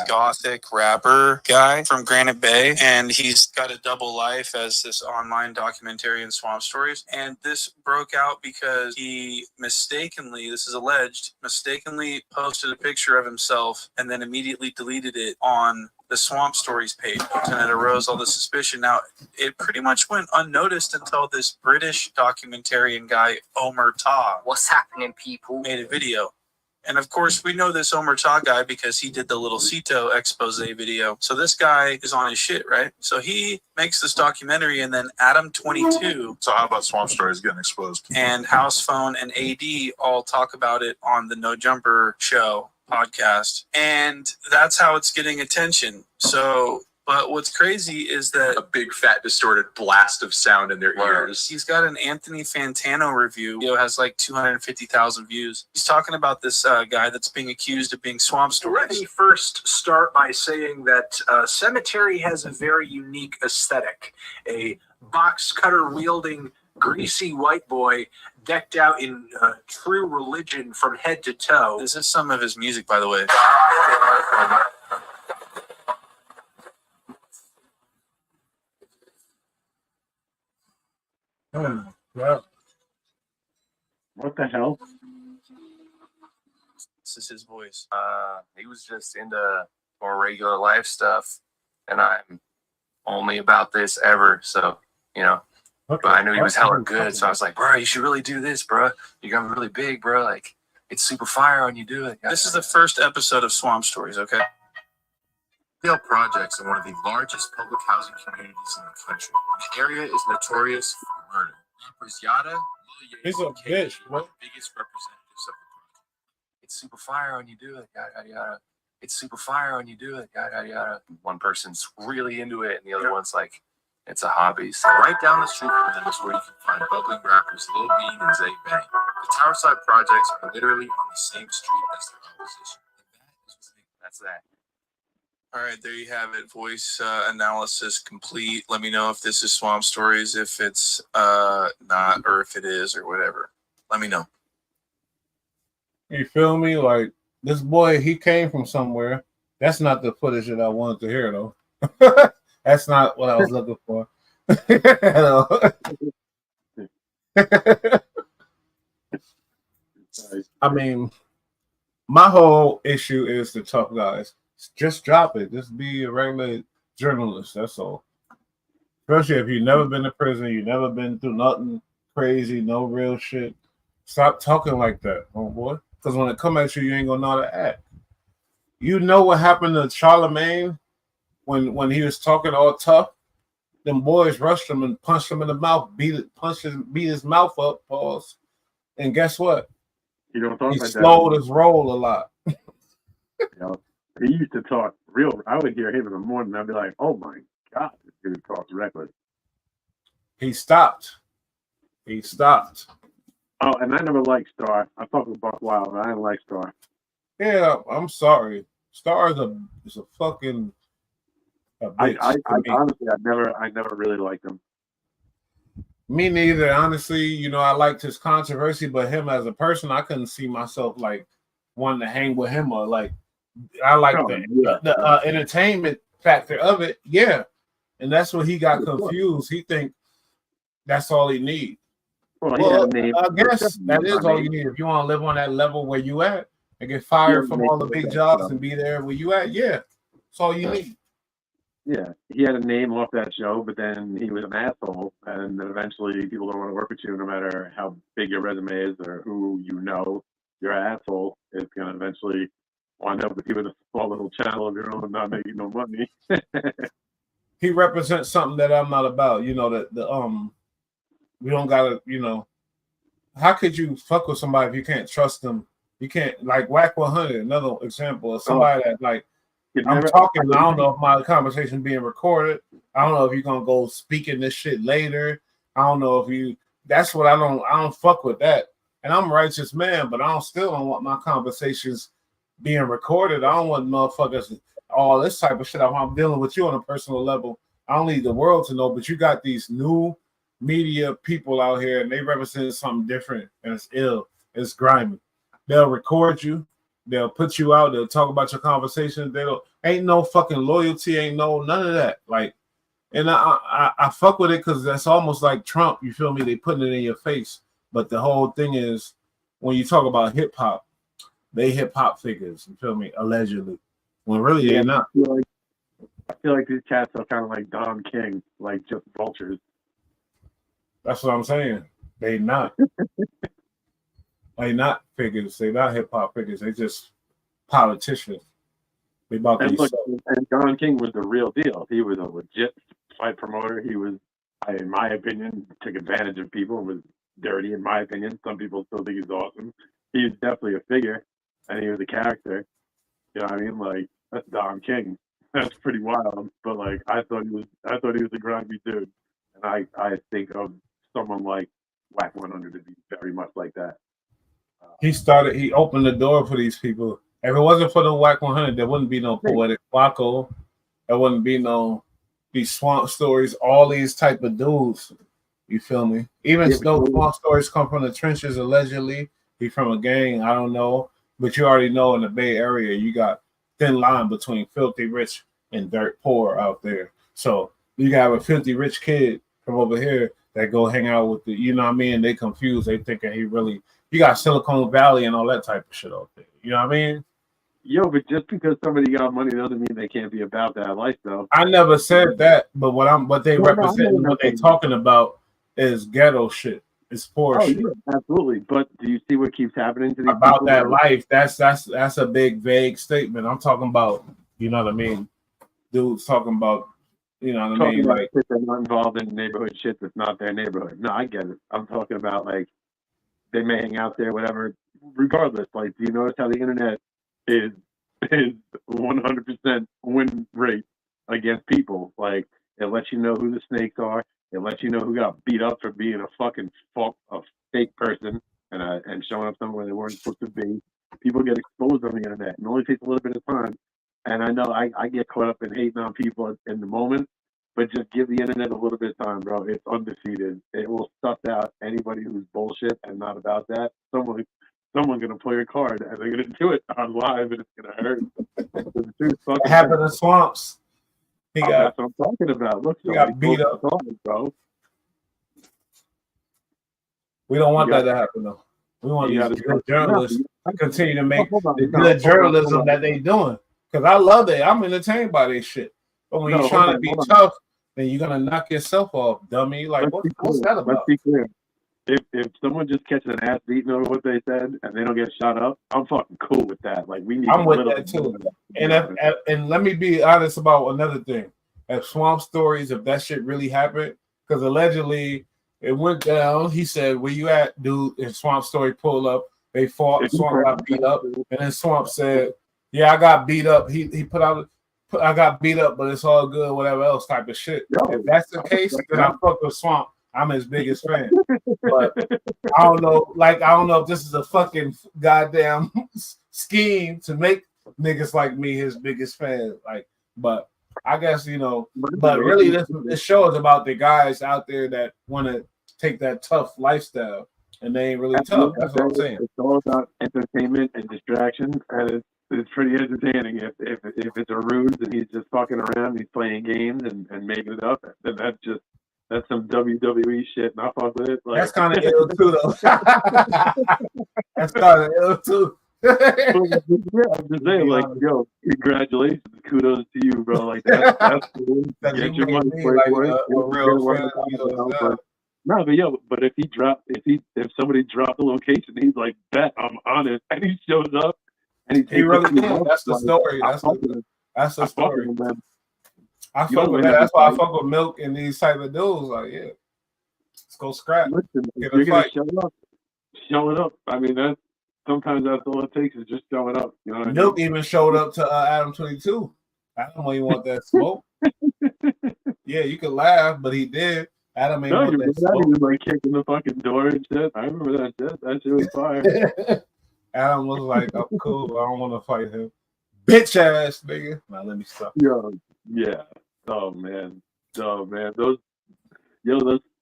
gothic rapper guy from Granite Bay, and he's got a double life as this online documentary in Swamp Stories. And this broke out because he mistakenly, this is alleged, mistakenly posted a picture of himself and then immediately deleted it on the Swamp Stories page, and it arose all the suspicion. Now, it pretty much went unnoticed until this British documentarian guy, Omer Ta, What's happening, people? made a video. And of course, we know this Omer Ta guy because he did the Little Cito expose video. So this guy is on his shit, right? So he makes this documentary, and then Adam22. So how about Swamp Stories getting exposed? And House Phone and AD all talk about it on the No Jumper show podcast. And that's how it's getting attention. So, but what's crazy is that a big fat distorted blast of sound in their ears. He's got an Anthony Fantano review. It has like 250,000 views. He's talking about this guy that's being accused of being Swamp Let me Stories. first start by saying that Cemetery has a very unique aesthetic. A box cutter wielding, greasy white boy decked out in true religion from head to toe. This is some of his music, by the way. Yeah. What the hell? This is his voice. He was just into more regular life stuff, and I'm only about this ever. So, you know, but I knew he was hella good, so I was like, bro, you should really do this, bro. You're gonna be really big, bro. Like, it's super fire when you do it. This is the first episode of Swamp Stories, okay? Scale projects in one of the largest public housing communities in the country. The area is notorious for murder. Rappers Yada, Lil Ye, He's a and Kid bitch, are the biggest representatives of the project. It's super fire when you do it, yada yada yada. It's super fire when you do it, yada yada yada. One person's really into it, and the other one's like, it's a hobby. So right down the street from them is where you can find bubbling rappers Lil Bean and Zay Bang. The Towerside projects are literally on the same street as their opposition. That's that. All right, there you have it. Voice analysis complete. Let me know if this is Swamp Stories, if it's not, or if it is, or whatever. Let me know. You feel me? Like, this boy, he came from somewhere. That's not the footage that I wanted to hear, though. That's not what I was looking for. I mean, my whole issue is the tough guys. Just drop it. Just be a regular journalist. That's all. Especially if you've never been to prison, you've never been through nothing crazy, no real shit. Stop talking like that, homeboy. Because when it come at you, you ain't gonna know how to act. You know what happened to Charlemagne when he was talking all tough? Them boys rushed him and punched him in the mouth, beat his mouth up, pause. And guess what? You don't talk He like slowed that. his roll a lot. You know, he used to talk real. I would hear him in the morning, and I'd be like, "Oh my god, this dude talks reckless." He stopped. Oh, and I never liked Star. I fuck with Buck Wild, but I didn't like Star. Yeah, I'm sorry. Star is a fucking a bitch. I to me. honestly, I never really liked him. Me neither. Honestly, you know, I liked his controversy, but him as a person, I couldn't see myself like wanting to hang with him or like. I like the entertainment factor of it, yeah, and that's what he got confused. He think that's all he need. Well, I guess that is all you need if you want to live on that level where you at and get fired from all the big jobs and be there where you at. Yeah, that's all you need. Yeah, he had a name off that show, but then he was an asshole, and then eventually people don't want to work with you, no matter how big your resume is or who you know. Your asshole is gonna eventually wind up with you with a small little channel of your own, not making no money. He represents something that I'm not about. You know that we don't gotta. You know, how could you fuck with somebody if you can't trust them? You can't like Whack 100. Another example of somebody that like. I'm talking. I don't know if my conversation being recorded. I don't know if you're gonna go speaking this shit later. I don't know if you. That's what I don't fuck with that. And I'm a righteous man, but I still don't want my conversations being recorded. I don't want motherfuckers all this type of shit. I'm dealing with you on a personal level. I don't need the world to know, but you got these new media people out here, and they represent something different, and it's ill. It's grimy. They'll record you. They'll put you out. They'll talk about your conversation. They don't. Ain't no fucking loyalty, ain't no none of that. Like, and I fuck with it because that's almost like Trump. You feel me? They putting it in your face. But the whole thing is, when you talk about hip hop, they hip hop figures. You feel me? Allegedly, when really they're not. I feel like these cats are kind of like Don King, like just vultures. That's what I'm saying. They not. They not figures. They not hip hop figures. They just politicians. They about And to look, and Don King was the real deal. He was a legit fight promoter. He was, in my opinion, took advantage of people and was dirty, in my opinion. Some people still think he's awesome. He's definitely a figure, and he was a character. You know what I mean? Like, that's Don King. That's pretty wild. But like, I thought he was a grimy dude, and I think of someone like Whack 100 to be very much like that. He opened the door for these people. If it wasn't for the Whack 100, there wouldn't be no Poetic Flacco. There wouldn't be no these swamp stories, all these type of dudes. You feel me? Even though swamp stories come from the trenches, allegedly. He from a gang, I don't know. But you already know in the Bay Area, you got thin line between filthy rich and dirt poor out there. So you got a filthy rich kid from over here that go hang out with the, you know what I mean? They confused. They thinking he really, you got Silicon Valley and all that type of shit out there. You know what I mean? Yo, but just because somebody got money doesn't mean they can't be about that life, though. I never said that, but what they represent, what they talking about is ghetto shit. It's poor shit. Yeah, absolutely. But do you see what keeps happening to these about people? that life? That's a big vague statement. I'm talking about, you know what I mean? Dudes talking about, you know what I mean? Like, shit they're not involved in neighborhood shit that's not their neighborhood. No, I get it. I'm talking about like they may hang out there, whatever. Regardless, like, do you notice how the internet is 100% win rate against people? Like, it lets you know who the snakes are. It lets you know who got beat up for being a fake person and showing up somewhere they weren't supposed to be. People get exposed on the internet. It only takes a little bit of time. And I know I get caught up in hating on people in the moment, but just give the internet a little bit of time, bro. It's undefeated. It will suss out anybody who's bullshit and not about that. Someone's gonna play a card and they're gonna do it on live and it's gonna hurt. What happened in Swamps? That's what I'm talking about. Look, he got beat up, bro. We don't want that to happen, though. We want these good journalists to continue to make the good journalism that they doing. Because I love it. I'm entertained by this shit. But when you're trying to be tough, then you're gonna knock yourself off, dummy. Like, what's that about? Let's be clear. If someone just catches an ass beating over what they said and they don't get shot up, I'm fucking cool with that. Like, we need. I'm with that too. And let me be honest about another thing. If Swamp Stories, if that shit really happened, because allegedly it went down. He said, "Where you at, dude?" And Swamp Story pulled up. They fought. Swamp got beat up, and then Swamp said, "Yeah, I got beat up." He put out, "I got beat up, but it's all good." Whatever else type of shit. If that's the case, then I fuck with Swamp. I'm his biggest fan. But I don't know. Like, I don't know if this is a fucking goddamn scheme to make niggas like me his biggest fan. Like, but I guess, you know, but really this show is about the guys out there that want to take that tough lifestyle and they ain't really tough. That's what I'm saying. It's all about entertainment and distraction, and it's pretty entertaining. If it's a ruse and he's just fucking around, he's playing games and making it up, then that's some WWE shit, and I fuck with it. Like, that's kind of ill too, though. That's kind of ill too. Yeah, I'm just saying, like, yo, congratulations, kudos to you, bro. Like, that's cool. Get your money for it. No, but yo, but if somebody dropped the location, he's like, bet I'm on it, and he shows up, and he really did. That's the story. That's the story. I fuck with that. That's why I fuck with Milk and these type of dudes. Like, yeah, let's go scrap. Listen, if you're gonna show it up. I mean, sometimes that's all it takes is just showing up. You know what Milk I mean? even showed up to Adam 22. Adam don't even want that smoke. Yeah, you could laugh, but he did. Adam ain't want that smoke. He was like kicking the fucking door and shit. I remember that shit. That shit was fire. Adam was like, "I'm cool. I don't want to fight him." Bitch ass nigga. Now let me stop. Yo, yeah. Oh man. Those.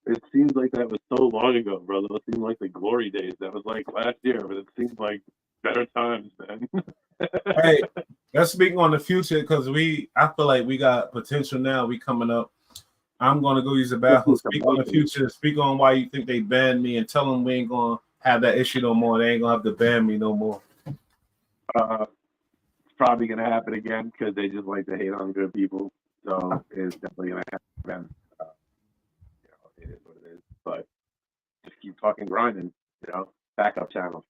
It seems like that was so long ago, bro. Those seem like the glory days. That was like last year, but it seems like better times, man. Hey, let's speak on the future because I feel like we got potential now. We coming up. I'm gonna go use the bathroom. Speak on the future. Speak on why you think they banned me, and tell them we ain't gonna have that issue no more. They ain't gonna have to ban me no more. It's probably gonna happen again because they just like to hate on good people. So it's definitely gonna happen. It is what it is. But just keep fucking grinding. Backup channels,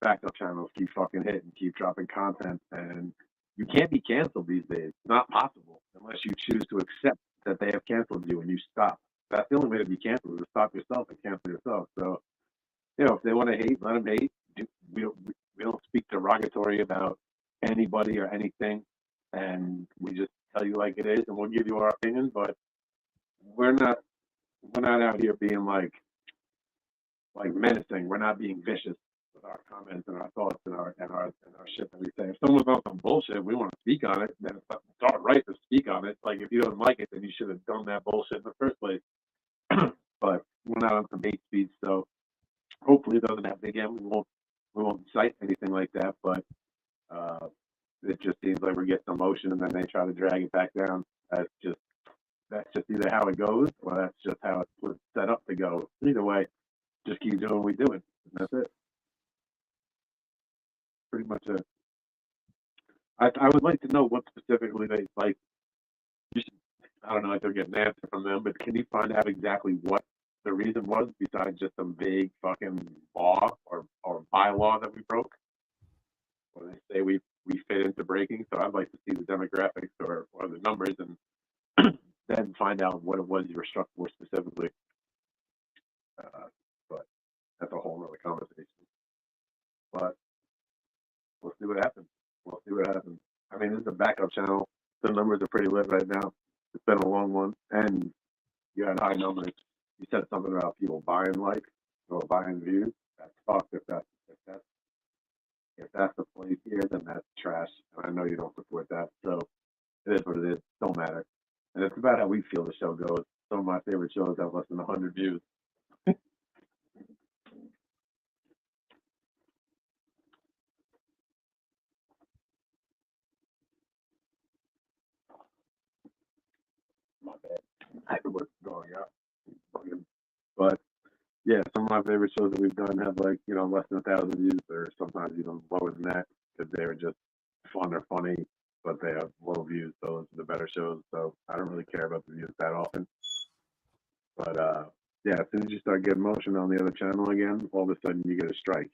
keep fucking hitting, keep dropping content, and you can't be canceled these days. It's not possible unless you choose to accept that they have canceled you and you stop. That's the only way to be canceled, is to stop yourself and cancel yourself. So, if they want to hate, let them hate. We don't speak derogatory about anybody or anything, and we just tell you like it is, and we'll give you our opinion. But we're not out here being like menacing. We're not being vicious with our comments and our thoughts and our shit that we say. If someone's on some bullshit, we want to speak on it, then it's our right to speak on it. Like, if you don't like it, then you should have done that bullshit in the first place. But we're not on some hate speech, so hopefully it doesn't happen again. We won't cite anything like that, but it just seems like we get some motion and then they try to drag it back down. That's just either how it goes or that's just how it was set up to go. Either way, just keep doing what we do it. And that's it. Pretty much it. I would like to know what specifically they like. I don't know if they'll get an answer from them, but can you find out exactly what the reason was besides just some vague fucking law or bylaw that we broke? Or they say we fit into breaking. So I'd like to see the demographics or the numbers and then find out what it was you were struck for specifically. But that's a whole other conversation. But we'll see what happens. I mean, this is a backup channel. The numbers are pretty lit right now. It's been a long one, and you had high numbers. You said something about people buying likes or buying views. That's fucked. If that's the place here, then that's trash. And I know you don't support that, so it is what it is. Don't matter. And it's about how we feel the show goes. Some of my favorite shows have less than 100 views. My bad. I don't know what's going on. But yeah, some of my favorite shows that we've done have less than 1,000 views, or sometimes even lower than that, because they were just fun or funny, but they have low views. Those are the better shows. So I don't really care about the views that often. But yeah, as soon as you start getting motion on the other channel again, all of a sudden you get a strike.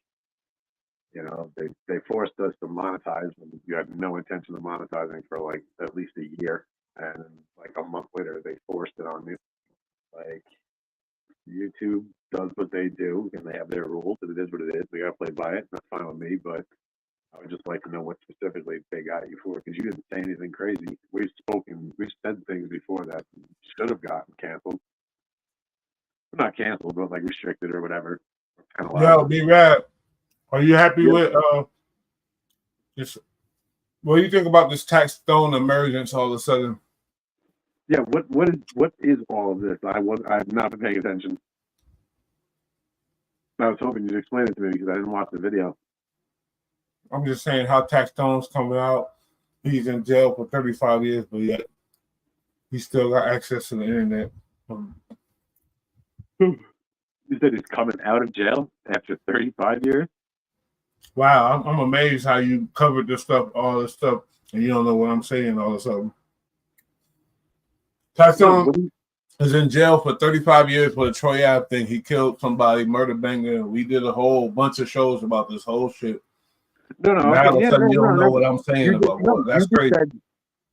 They forced us to monetize when you had no intention of monetizing for at least a year, and a month later they forced it on me. YouTube does what they do, and they have their rules, and it is what it is. We gotta play by it. That's fine with me, but I would just like to know what specifically they got you for, because you didn't say anything crazy. We've said things before that should have gotten canceled. Not canceled, but restricted or whatever. Yo, B-Rap, are you happy with just what do you think about this tax stone emergence all of a sudden? Yeah, what is all of this? I've not been paying attention. I was hoping you'd explain it to me because I didn't watch the video. I'm just saying how tax stone's coming out. He's in jail for 35 years, but yet he still got access to the internet. You said he's coming out of jail after 35 years? Wow, I'm amazed how you covered this stuff, all this stuff, and you don't know what I'm saying all of a sudden. Tax stone is in jail for 35 years for the Troy Ave thing. He killed somebody, murder banger. We did a whole bunch of shows about this whole shit. No, now all of a sudden you don't know what I'm saying about what. That's crazy.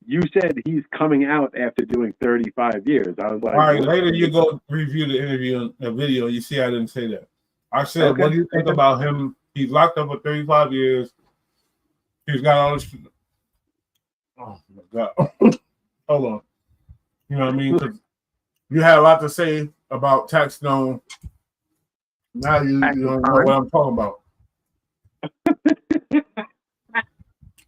You said he's coming out after doing 35 years. I was like, all right, later you go review the interview, the video. You see, I didn't say that. I said, what do you think about him? He's locked up for 35 years. He's got all this. Oh my God. Hold on. You know what I mean? 'Cause you had a lot to say about tax stone. Now you don't know what I'm talking about.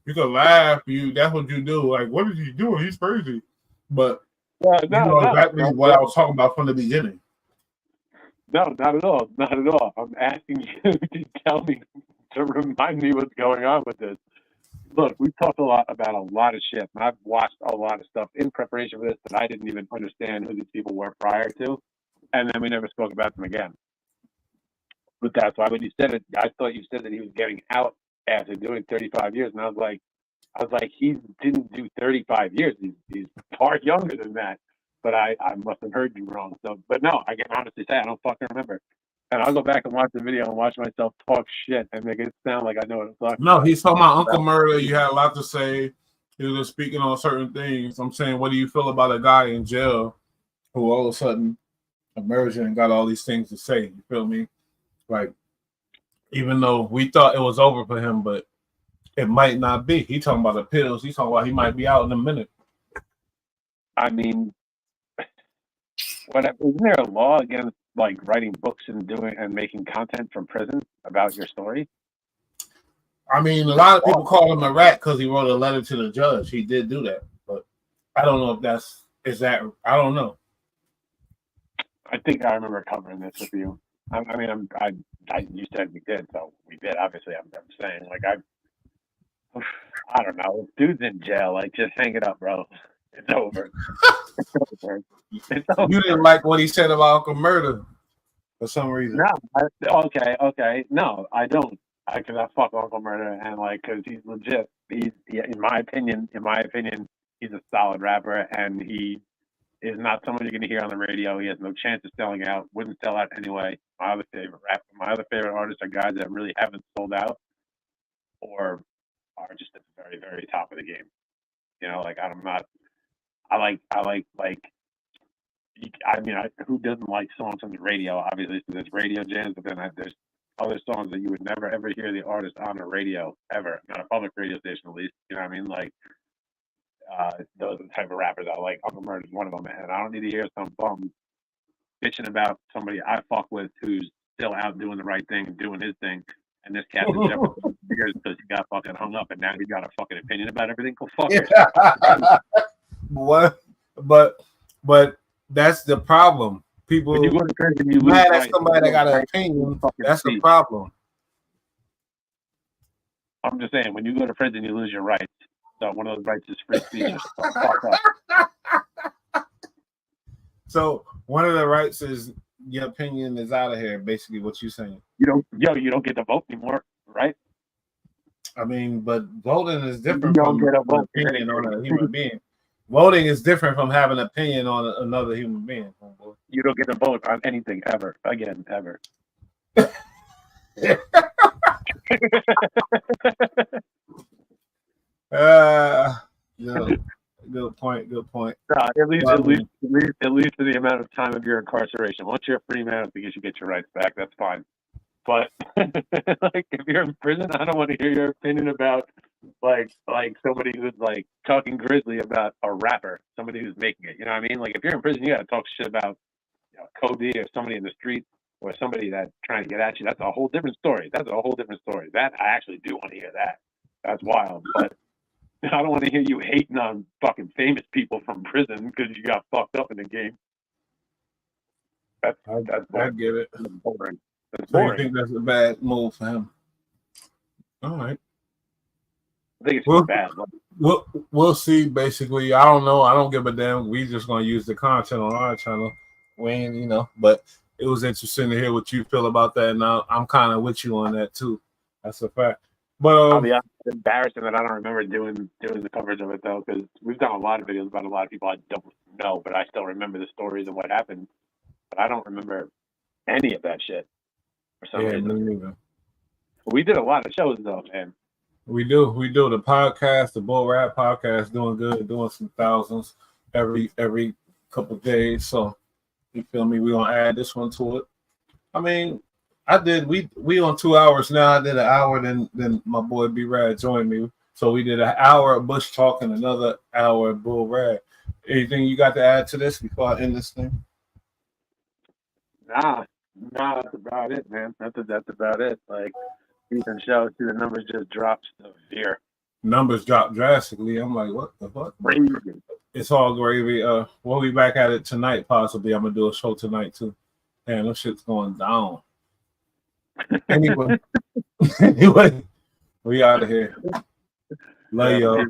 You can laugh. That's what you do. What is he doing? He's crazy. But you know exactly what I was talking about from the beginning. No, not at all. Not at all. I'm asking you to tell me to remind me what's going on with this. Look, we talked a lot about a lot of shit, and I've watched a lot of stuff in preparation for this that I didn't even understand who these people were prior to, and then we never spoke about them again. But that's why when you said it, I thought you said that he was getting out after doing 35 years, and I was like, he didn't do 35 years. He's far younger than that. But I must have heard you wrong. So, but no, I can honestly say I don't fucking remember. And I'll go back and watch the video and watch myself talk shit and make it sound like I know what I'm talking No, about. he's talking about Uncle Murder. You had a lot to say. He was speaking on certain things. I'm saying, what do you feel about a guy in jail who all of a sudden emerged and got all these things to say? You feel me? Like, even though we thought it was over for him, but it might not be. He talking about the pills. He's talking about he might be out in a minute. I mean, isn't there a law against like writing books and making content from prison about your story? I mean, a lot of people call him a rat because he wrote a letter to the judge. He did do that, but I don't know if I don't know. I think I remember covering this with you. You said we did, so we did. Obviously, I'm saying, like, I don't know. Dude's in jail. Like, just hang it up, bro. It's over. It's over. It's over. You didn't like what he said about Uncle Murder for some reason. No. Okay. No, I don't. Because I fuck Uncle Murder, and like, because he's legit. In my opinion, he's a solid rapper, and he is not someone you're going to hear on the radio. He has no chance of selling out. Wouldn't sell out anyway. My other favorite artists are guys that really haven't sold out, or are just at the very, very top of the game. You know, like who doesn't like songs on the radio? Obviously, so there's radio jams, but then there's other songs that you would never ever hear the artist on the radio ever, not a public radio station at least. You know what I mean? Like, those are the type of rappers I like. Uncle Murder is one of them, and I don't need to hear some bum bitching about somebody I fuck with who's still out doing the right thing and doing his thing. And this cat is jeopardizing years because he got fucking hung up, and now he got a fucking opinion about everything. Go fuck yourself. What? But that's the problem. People when you go to prison, you mad lose at somebody that got an opinion. That's the problem. I'm just saying, when you go to prison, you lose your rights. So one of those rights is free speech. Fuck up. So one of the rights is your opinion is out of here. Basically, what you're saying. You don't get to vote anymore, right? I mean, but voting is different You don't from get a vote. opinion on a human being. Voting is different from having an opinion on another human being. You don't get to vote on anything ever, again, ever. Yeah. Good point. At least for the amount of time of your incarceration. Once you're a free man, I think you get your rights back. That's fine. But like, if you're in prison, I don't want to hear your opinion about like somebody who's like talking grizzly about a rapper, somebody who's making it. You know what I mean? Like, if you're in prison, you got to talk shit about Cody or somebody in the street or somebody that's trying to get at you. That's a whole different story. That I actually do want to hear that. That's wild. But I don't want to hear you hating on fucking famous people from prison because you got fucked up in the game. I get it. That's boring. So you think that's a bad move for him? All right. I think it's bad. We'll see. Basically, I don't know. I don't give a damn. We just gonna use the content on our channel. We ain't, But it was interesting to hear what you feel about that. And I'm kind of with you on that too. That's a fact. But I'll be honest, it's embarrassing that I don't remember doing the coverage of it though, because we've done a lot of videos about a lot of people I don't know, but I still remember the stories and what happened. But I don't remember any of that shit for some reason. Me neither. We did a lot of shows though, man. We do. The podcast, the Bull Rap podcast, doing good, doing some thousands every couple of days. So you feel me? We're gonna add this one to it. I mean, we on 2 hours now. I did an hour, then my boy B Rad joined me. So we did an hour of Bush Talk and another hour of Bull Rad. Anything you got to add to this before I end this thing? Nah, that's about it, man. That's about it. Like, decent show. See, the numbers just dropped severe. Numbers dropped drastically. I'm like, what the fuck? Crazy. It's all gravy. We'll be back at it tonight, possibly. I'm gonna do a show tonight too. Man, this shit's going down. Anyway, anyway, we out of here. Love y'all.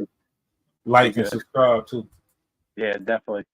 Like and subscribe too. Yeah, definitely.